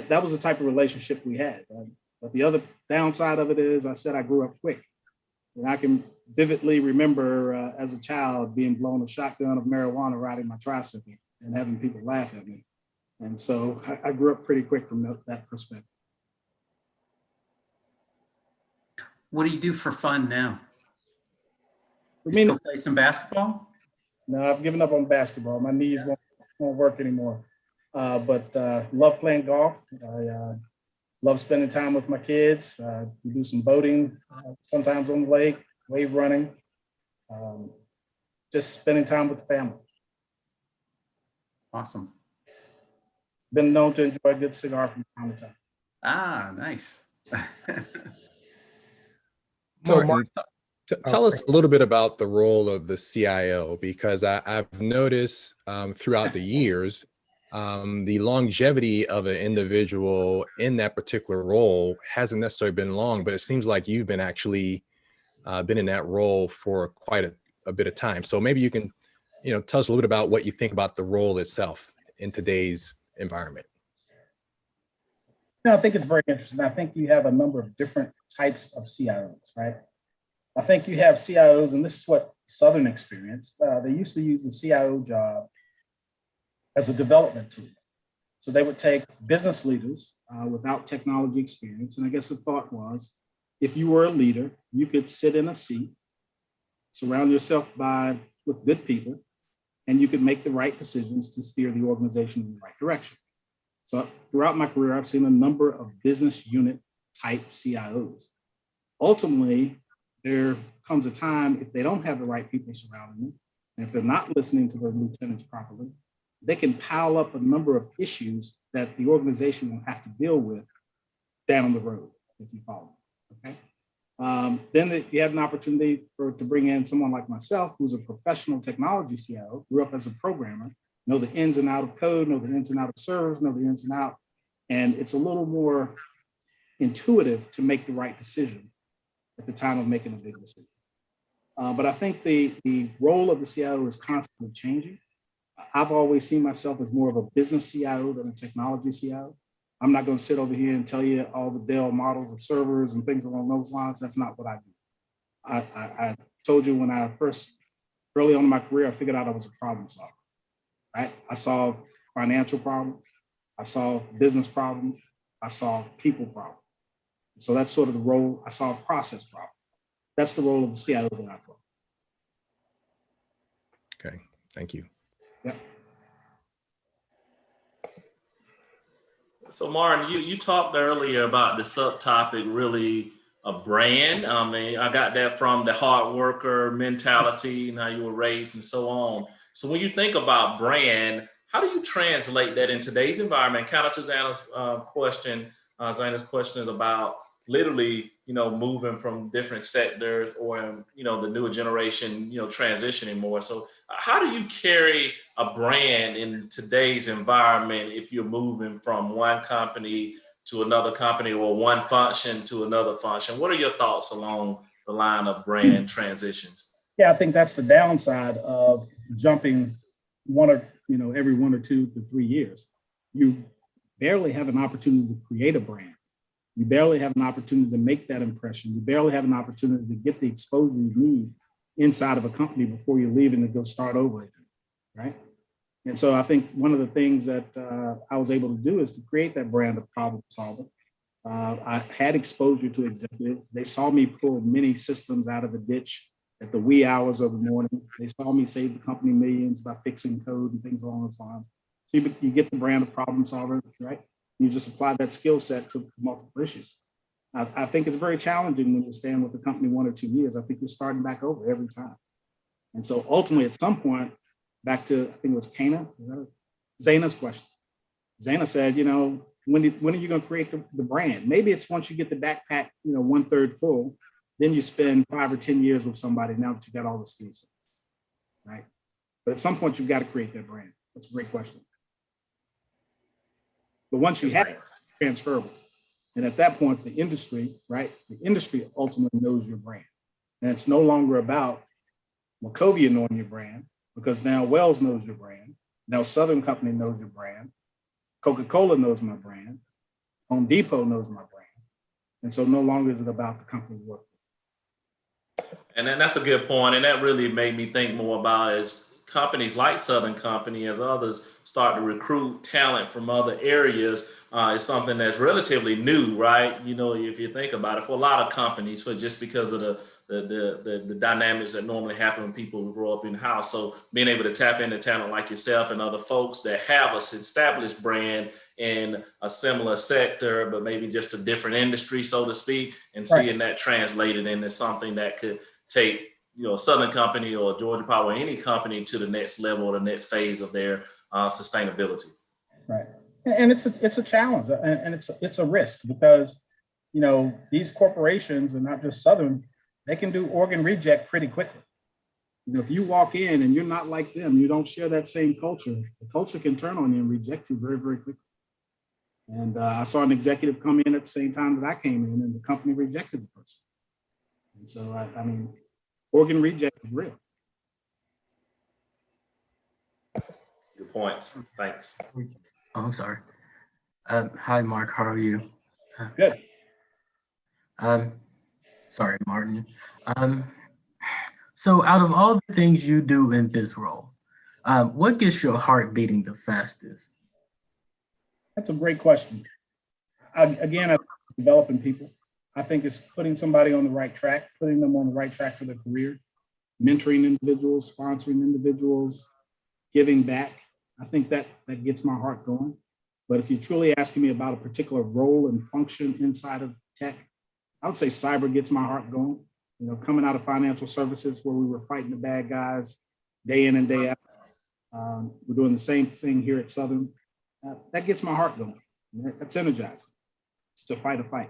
S2: that was the type of relationship we had. But the other downside of it is, I said I grew up quick. And I can vividly remember as a child being blown a shotgun of marijuana riding my tricycle and having people laugh at me. And so I grew up pretty quick from that perspective.
S7: What do you do for fun now? You
S2: I mean,
S7: still play some basketball?
S2: No, I've given up on basketball. My knees won't work anymore. But love playing golf. I love spending time with my kids. We do some boating, sometimes on the lake, wave running, just spending time with the family.
S7: Awesome.
S2: Been known to enjoy a good cigar from time to time.
S7: Ah, nice.
S3: Martin, tell us a little bit about the role of the CIO, because I've noticed throughout the years, the longevity of an individual in that particular role hasn't necessarily been long, but it seems like you've been actually been in that role for quite a bit of time. So maybe you can, tell us a little bit about what you think about the role itself in today's environment.
S2: I think it's very interesting. I think you have a number of different types of CIOs, right? I think you have CIOs, and this is what Southern experienced. They used to use the CIO job as a development tool. So they would take business leaders without technology experience. And I guess the thought was, if you were a leader, you could sit in a seat, surround yourself with good people, and you could make the right decisions to steer the organization in the right direction. So throughout my career, I've seen a number of business unit type CIOs. Ultimately, there comes a time, if they don't have the right people surrounding them, and if they're not listening to their lieutenants properly, they can pile up a number of issues that the organization will have to deal with down the road, if you follow. Okay. Then you have an opportunity to bring in someone like myself, who's a professional technology CIO, grew up as a programmer, know the ins and out of code, know the ins and out of servers, know the ins and out. And it's a little more intuitive to make the right decision at the time of making a big decision. But I think the role of the CIO is constantly changing. I've always seen myself as more of a business CIO than a technology CIO. I'm not going to sit over here and tell you all the Dell models of servers and things along those lines. That's not what I do. I told you when I early on in my career, I figured out I was a problem solver, right? I solved financial problems. I solved business problems. I solved people problems. So that's sort of the role. I solve process problems. that's the role of the CIO that I play.
S3: Okay, thank you.
S2: Yep.
S4: So Martin, you talked earlier about the subtopic, really a brand. I mean, I got that from the hard worker mentality and how you were raised and so on. So when you think about brand, how do you translate that in today's environment? Kind of to Zana's question, Zana's question is about literally, moving from different sectors or, the newer generation, transitioning more. So how do you carry a brand in today's environment if you're moving from one company to another company or one function to another function? What are your thoughts along the line of brand transitions?
S2: Yeah, I think that's the downside of jumping every 1 or 2 to 3 years. You barely have an opportunity to create a brand. You barely have an opportunity to make that impression. You barely have an opportunity to get the exposure you need inside of a company before you're leaving to go start over again, right? And so I think one of the things that I was able to do is to create that brand of problem solver. I had exposure to executives. They saw me pull many systems out of the ditch at the wee hours of the morning. They saw me save the company millions by fixing code and things along those lines. So you get the brand of problem solver, right? You just apply that skill set to multiple issues. I think it's very challenging when you stand with the company 1 or 2 years. I think you're starting back over every time. And so ultimately, at some point, back to, I think it was Zana's question. Zana said, when are you going to create the brand? Maybe it's once you get the backpack, 1/3 full, then you spend 5 or 10 years with somebody now that you got all the skill sets, right? But at some point, you've got to create that brand. That's a great question. But once you have it, it's transferable. And at that point, the industry, right? The industry ultimately knows your brand. And it's no longer about Wachovia knowing your brand, because now Wells knows your brand. Now Southern Company knows your brand. Coca-Cola knows my brand. Home Depot knows my brand. And so no longer is it about the company you work for.
S4: And then that's a good point. And that really made me think more about as companies like Southern Company, as others start to recruit talent from other areas, is something that's relatively new, right? If you think about it, for a lot of companies, so just because of the dynamics that normally happen when people grow up in the house. So being able to tap into talent like yourself and other folks that have an established brand in a similar sector, but maybe just a different industry, so to speak, and seeing that translated into something that could take a Southern Company or Georgia Power, or any company to the next level or the next phase of their sustainability.
S2: Right, and it's a challenge, and it's a risk because these corporations, and not just Southern, they can do organ reject pretty quickly. If you walk in and you're not like them, you don't share that same culture, the culture can turn on you and reject you very, very quickly. And I saw an executive come in at the same time that I came in, and the company rejected the person. And so, I mean, organ reject is real.
S4: Good points. Thanks.
S8: Oh, I'm sorry. Hi, Mark. How are you?
S2: Good.
S8: Sorry, Martin. So out of all the things you do in this role, what gets your heart beating the fastest?
S2: That's a great question. Again, developing people. I think it's putting somebody on the right track, putting them on the right track for their career, mentoring individuals, sponsoring individuals, giving back. I think that gets my heart going. But if you're truly asking me about a particular role and function inside of tech, I would say cyber gets my heart going. Coming out of financial services where we were fighting the bad guys day in and day out. We're doing the same thing here at Southern. That gets my heart going. That's energizing. It's a fight or fight.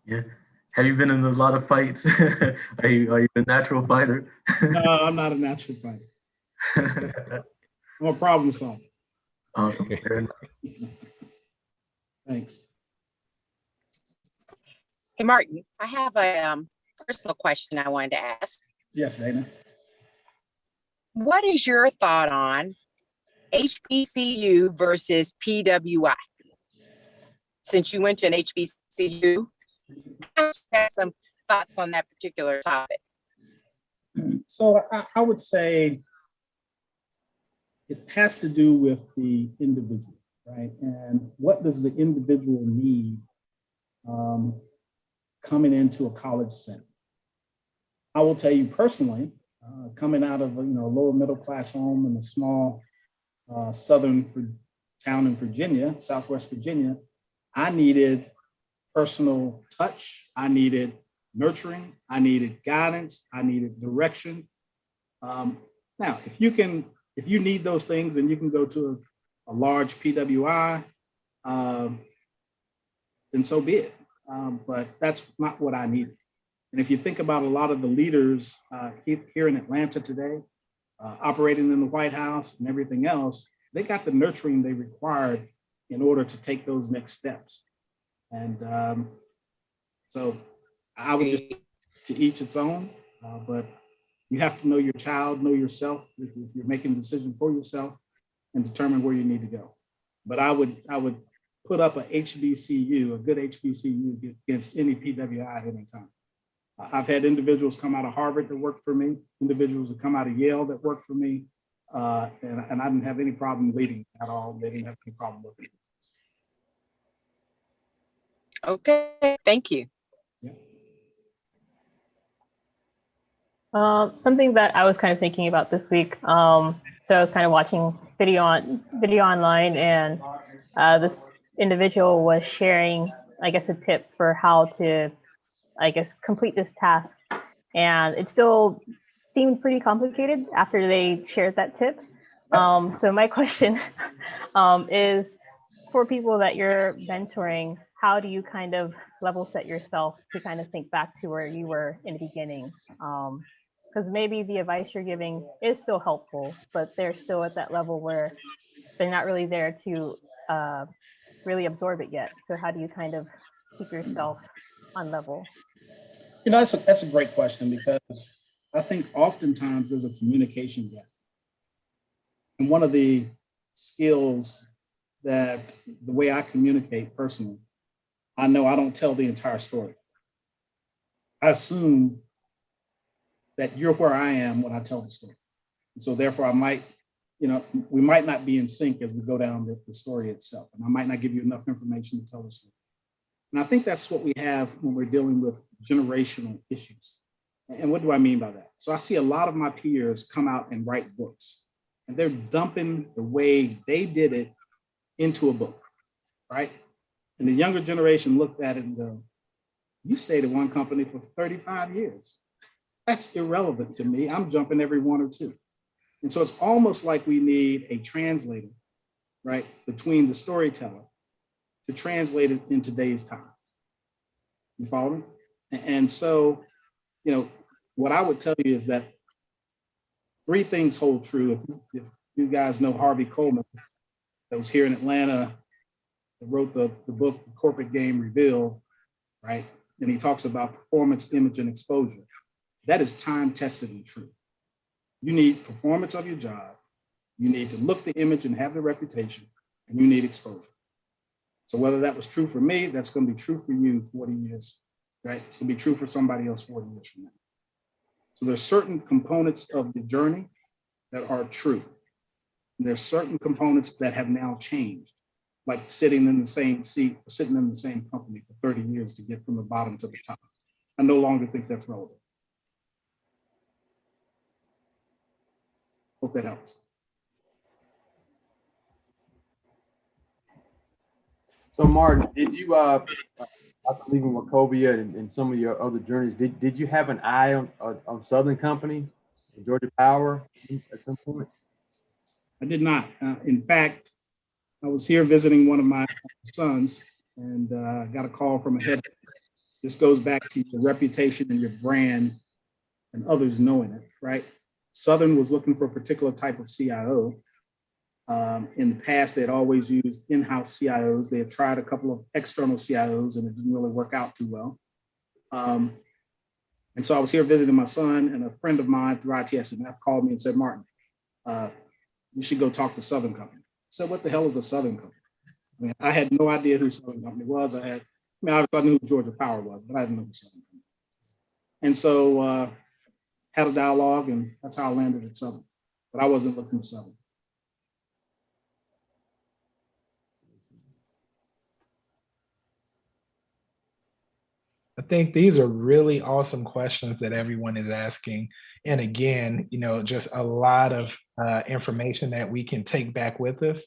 S8: Yeah. Have you been in a lot of fights? Are you a natural fighter?
S2: No, I'm not a natural fighter. I'm a problem solver.
S8: Awesome.
S2: Thanks.
S5: Hey, Martin, I have a personal question I wanted to ask.
S2: Yes, Dana.
S5: What is your thought on HBCU versus PWI? Since you went to an HBCU, I have some thoughts on that particular topic.
S2: So I would say it has to do with the individual, right? And what does the individual need coming into a college setting. I will tell you personally, coming out of a lower middle class home in a small southern town in Virginia, Southwest Virginia, I needed personal touch. I needed nurturing. I needed guidance. I needed direction. Now, if you need those things, and you can go to a large PWI, then so be it. But that's not what I needed. And if you think about a lot of the leaders here in Atlanta today, operating in the White House and everything else, they got the nurturing they required in order to take those next steps. And so I would just, to each its own, but you have to know your child, know yourself if you're making a decision for yourself, and determine where you need to go. But I would put up a HBCU, a good HBCU against any PWI at any time. I've had individuals come out of Harvard that worked for me, individuals that come out of Yale that worked for me, and I didn't have any problem leading at all. They didn't have any problem with it.
S5: Okay, thank you.
S2: Yeah.
S9: Something that I was kind of thinking about this week. So I was kind of watching video online, and this individual was sharing, I guess, a tip for how to, I guess, complete this task. And it still seemed pretty complicated after they shared that tip. So my question is, for people that you're mentoring, how do you kind of level set yourself to kind of think back to where you were in the beginning? Because maybe the advice you're giving is still helpful, but they're still at that level where they're not really there to really absorb it yet. So how do you kind of keep yourself on level?
S2: That's a great question, because I think oftentimes there's a communication gap. And one of the skills that the way I communicate personally, I know I don't tell the entire story. I assume that you're where I am when I tell the story. And so therefore we might not be in sync as we go down the story itself. And I might not give you enough information to tell the story. And I think that's what we have when we're dealing with generational issues. And what do I mean by that? So I see a lot of my peers come out and write books, and they're dumping the way they did it into a book, right? And the younger generation looked at it and go, you stayed at one company for 35 years. That's irrelevant to me. I'm jumping every one or two. And so it's almost like we need a translator, right, between the storyteller to translate it in today's times. You follow me? And so, what I would tell you is that three things hold true. If you guys know Harvey Coleman, that was here in Atlanta, that wrote the book, The Corporate Game Revealed, right? And he talks about performance, image, and exposure. That is time-tested and true. You need performance of your job. You need to look the image and have the reputation, and you need exposure. So whether that was true for me, that's going to be true for you 40 years, right? It's going to be true for somebody else 40 years from now. So there's certain components of the journey that are true. And there's certain components that have now changed, like sitting in the same seat, sitting in the same company for 30 years to get from the bottom to the top. I no longer think that's relevant. Hope that helps.
S6: So Martin, did you, after leaving Wachovia and some of your other journeys, did you have an eye on Southern Company, Georgia Power at some point?
S2: I did not. In fact, I was here visiting one of my sons, and got a call from a head. This goes back to your reputation and your brand and others knowing it, right? Southern was looking for a particular type of CIO. In the past, they had always used in-house CIOs. They had tried a couple of external CIOs, and it didn't really work out too well. And so I was here visiting my son, and a friend of mine through ITSMF called me and said, Martin, you should go talk to Southern Company. I said, what the hell is a Southern Company? I mean, I had no idea who Southern Company was. Obviously I knew who Georgia Power was, but I didn't know who Southern Company was. And so had a dialogue, and that's how I landed at Southern. But I wasn't looking for Southern.
S1: I think these are really awesome questions that everyone is asking. And again, just a lot of information that we can take back with us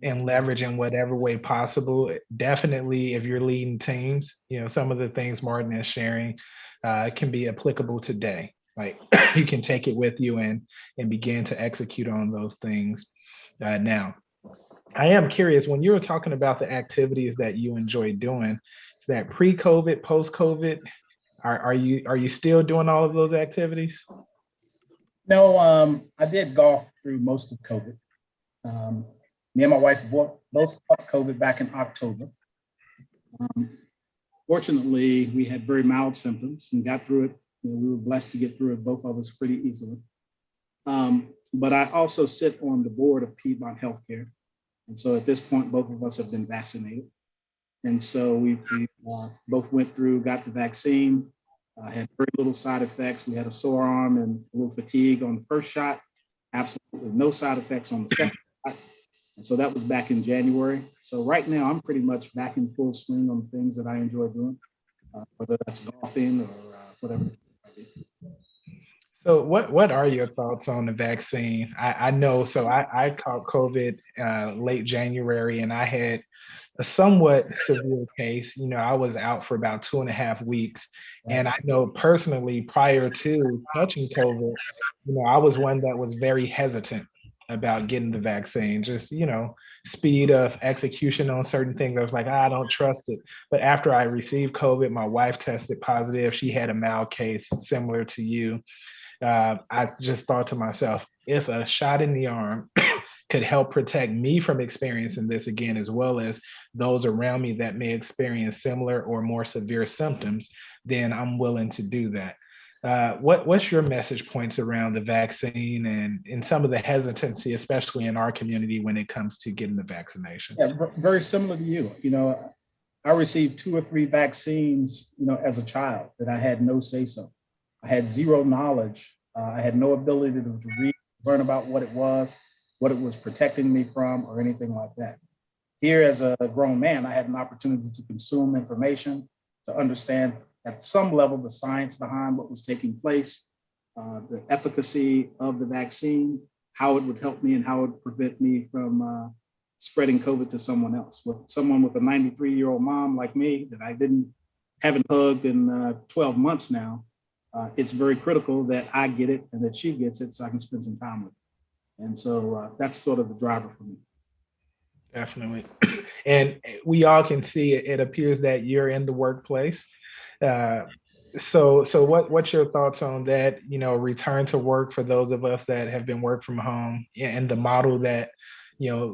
S1: and leverage in whatever way possible. Definitely, if you're leading teams, some of the things Martin is sharing can be applicable today. Like you can take it with you and begin to execute on those things now. I am curious when you were talking about the activities that you enjoy doing. Is that pre-COVID, post-COVID? Are you still doing all of those activities?
S2: No, I did golf through most of COVID. Me and my wife both caught COVID back in October. Fortunately, we had very mild symptoms and got through it. We were blessed to get through it, both of us, pretty easily. But I also sit on the board of Piedmont Healthcare. And so at this point, both of us have been vaccinated. And so we both went through, got the vaccine, had very little side effects. We had a sore arm and a little fatigue on the first shot, absolutely no side effects on the second shot. And so that was back in January. So right now, I'm pretty much back in full swing on the things that I enjoy doing, whether that's golfing or whatever.
S1: So what are your thoughts on the vaccine? I know, so I caught COVID late January and I had a somewhat severe case. I was out for about 2.5 weeks. And I know personally, prior to catching COVID, I was one that was very hesitant about getting the vaccine, just, speed of execution on certain things. I was like, I don't trust it. But after I received COVID, my wife tested positive. She had a mild case similar to you. I just thought to myself, if a shot in the arm could help protect me from experiencing this again, as well as those around me that may experience similar or more severe symptoms, then I'm willing to do that. What's your message points around the vaccine and some of the hesitancy, especially in our community when it comes to getting the vaccination?
S2: Yeah, very similar to you. I received 2 or 3 vaccines, as a child that I had no say so. I had zero knowledge. I had no ability to read, learn about what it was protecting me from, or anything like that. Here, as a grown man, I had an opportunity to consume information, to understand at some level the science behind what was taking place, the efficacy of the vaccine, how it would help me and how it would prevent me from spreading COVID to someone else. With someone with a 93-year-old mom like me that I haven't hugged in 12 months now, it's very critical that I get it and that she gets it so I can spend some time with her. And so that's sort of the driver for me.
S1: Definitely. And we all can see it appears that you're in the workplace. So what's your thoughts on that, return to work for those of us that have been work from home and the model that,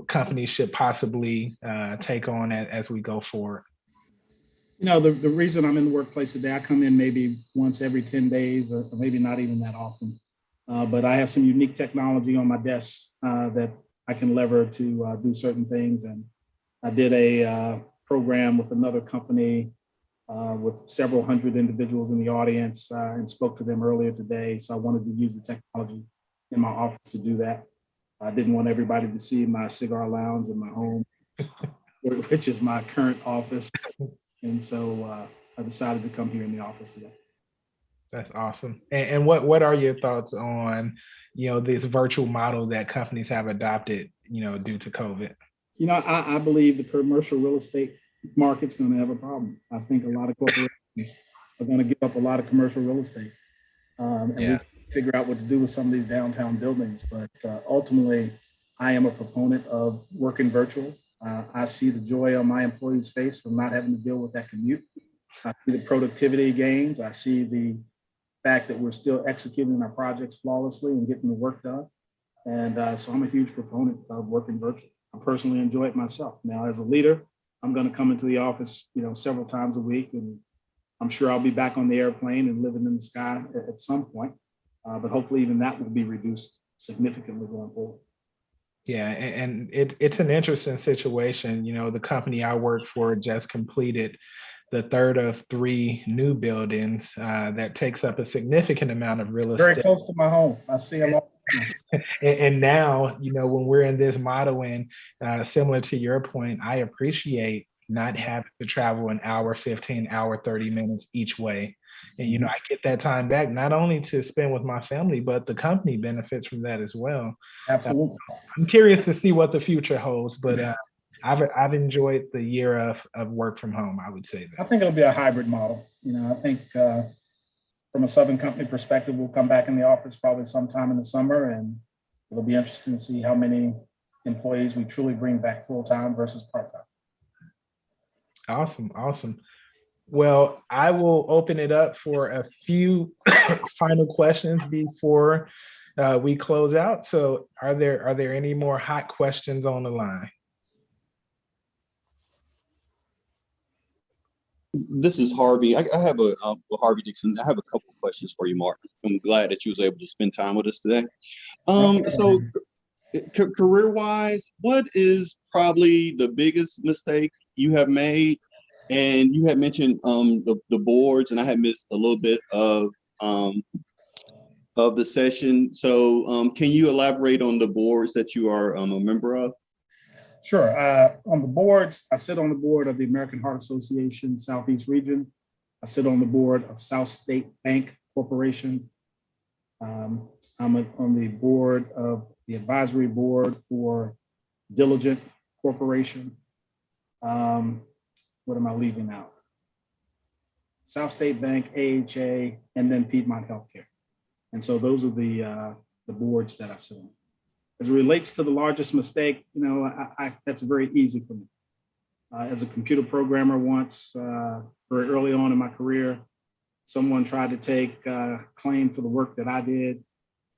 S1: companies should possibly take on as we go forward?
S2: The reason I'm in the workplace today, I come in maybe once every 10 days or maybe not even that often. But I have some unique technology on my desk that I can lever to do certain things. And I did a program with another company with several hundred individuals in the audience and spoke to them earlier today. So I wanted to use the technology in my office to do that. I didn't want everybody to see my cigar lounge in my home, which is my current office. And so I decided to come here in the office today.
S1: That's awesome. And what are your thoughts on, this virtual model that companies have adopted, due to COVID?
S2: I believe the commercial real estate market's going to have a problem. I think a lot of corporations are going to give up a lot of commercial real estate. We figure out what to do with some of these downtown buildings. But ultimately, I am a proponent of working virtual. I see the joy on my employees' face from not having to deal with that commute. I see the productivity gains. I see the fact that we're still executing our projects flawlessly and getting the work done. And so I'm a huge proponent of working virtual. I personally enjoy it myself. Now, as a leader, I'm going to come into the office, several times a week, and I'm sure I'll be back on the airplane and living in the sky at some point. But hopefully even that will be reduced significantly going forward.
S1: Yeah, and it's an interesting situation. The company I work for just completed the third of 3 new buildings that takes up a significant amount of real estate.
S2: Very close to my home. I see them all.
S1: And now, when we're in this model and similar to your point, I appreciate not having to travel an hour, 15, hour, 30 minutes each way. And, I get that time back, not only to spend with my family, but the company benefits from that as well.
S2: Absolutely.
S1: I'm curious to see what the future holds, but I've enjoyed the year of work from home, I would say
S2: I
S1: that.
S2: think it'll be a hybrid model. I think from a Southern company perspective, we'll come back in the office probably sometime in the summer, and it'll be interesting to see how many employees we truly bring back full-time versus part-time.
S1: Awesome. Well, I will open it up for a few final questions before we close out. So are there any more hot questions on the line?
S10: This is Harvey. I have for Harvey Dixon. I have a couple of questions for you, Martin. I'm glad that you was able to spend time with us today. So career-wise, what is probably the biggest mistake you have made? And you had mentioned the boards, and I had missed a little bit of the session. So can you elaborate on the boards that you are a member of?
S2: Sure. On the boards, I sit on the board of the American Heart Association Southeast Region. I sit on the board of South State Bank Corporation. I'm on the board of the advisory board for Diligent Corporation. What am I leaving out? South State Bank, AHA, and then Piedmont Healthcare. And so those are the boards that I sit on. As it relates to the largest mistake, that's very easy for me. As a computer programmer once, very early on in my career, someone tried to take claim for the work that I did.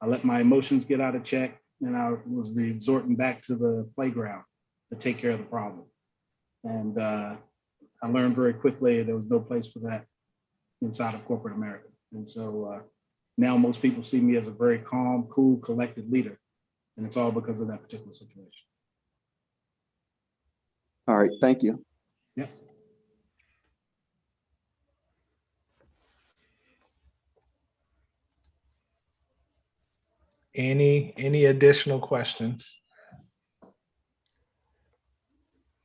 S2: I let my emotions get out of check, and I was resorting back to the playground to take care of the problem. And I learned very quickly there was no place for that inside of corporate America. And so now most people see me as a very calm, cool, collected leader. And it's all because of that particular situation.
S10: All right, thank you.
S2: Yeah.
S1: Any additional questions?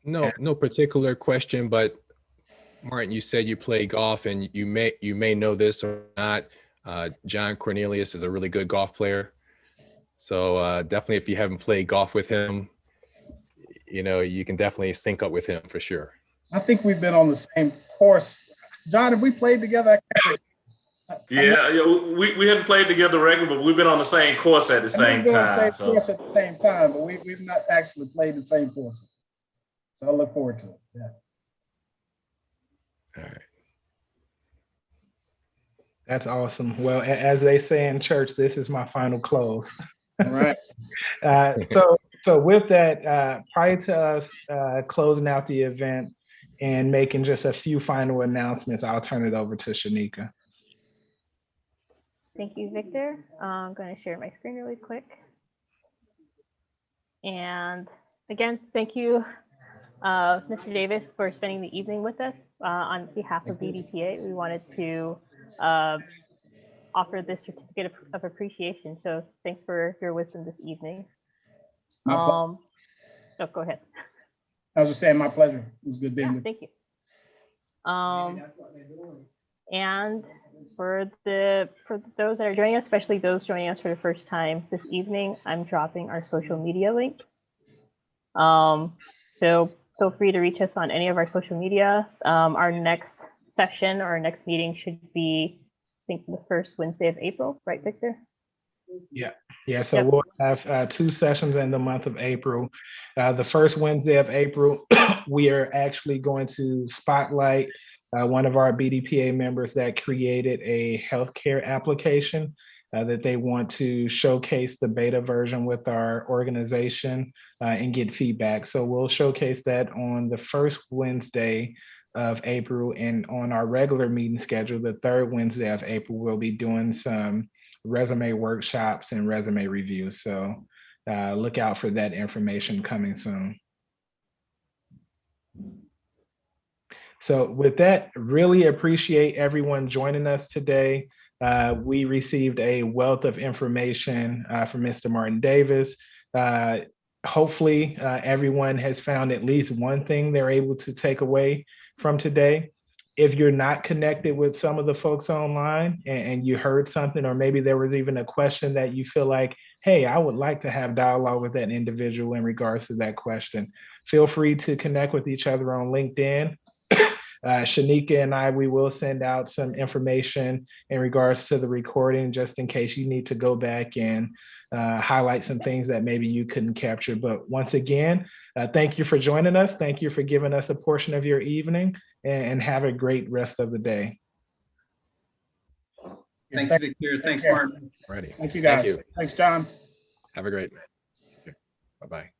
S3: No particular question, but Martin, you said you play golf, and you may know this or not. John Cornelius is a really good golf player. So definitely, if you haven't played golf with him, you can definitely sync up with him for sure.
S2: I think we've been on the same course. John, have we played together?
S4: Yeah, we haven't played together regularly, but we've been on the same course at the same time.
S2: Course at the same time, but we've not actually played the same course. So I look forward to it. Yeah.
S3: All right.
S1: That's awesome. Well, as they say in church, this is my final close.
S2: All right.
S1: So with that, prior to us closing out the event and making just a few final announcements, I'll turn it over to Shanika.
S9: Thank you, Victor. I'm going to share my screen really quick. And again, thank you, Mr. Davis, for spending the evening with us. On behalf of BDPA, we wanted to offer this certificate of appreciation. So thanks for your wisdom this evening. Oh, go ahead.
S2: I was just saying, my pleasure. It was good being with you.
S9: Thank you. And for those that are joining us, especially those joining us for the first time this evening, I'm dropping our social media links. So feel free to reach us on any of our social media. Our next session or our next meeting should be, I think, the first Wednesday of April, right, Victor?
S1: Yeah. So we'll have 2 sessions in the month of April. The first Wednesday of April, we are actually going to spotlight one of our BDPA members that created a healthcare application that they want to showcase the beta version with our organization and get feedback. So we'll showcase that on the first Wednesday of April, and on our regular meeting schedule, the 3rd Wednesday of April, we'll be doing some resume workshops and resume reviews. So look out for that information coming soon. So with that, really appreciate everyone joining us today. We received a wealth of information from Mr. Martin Davis. hopefully everyone has found at least one thing they're able to take away from today. If you're not connected with some of the folks online and you heard something, or maybe there was even a question that you feel like, hey, I would like to have dialogue with that individual in regards to that question, feel free to connect with each other on LinkedIn. Shanika and I, we will send out some information in regards to the recording, just in case you need to go back and highlight some things that maybe you couldn't capture. But once again, thank you for joining us. Thank you for giving us a portion of your evening, and have a great rest of the day.
S7: Thanks, Victor. Thanks, Martin.
S3: Ready.
S2: Thank you, guys.
S3: Thank you.
S2: Thanks, John.
S3: Have a great night. Bye-bye.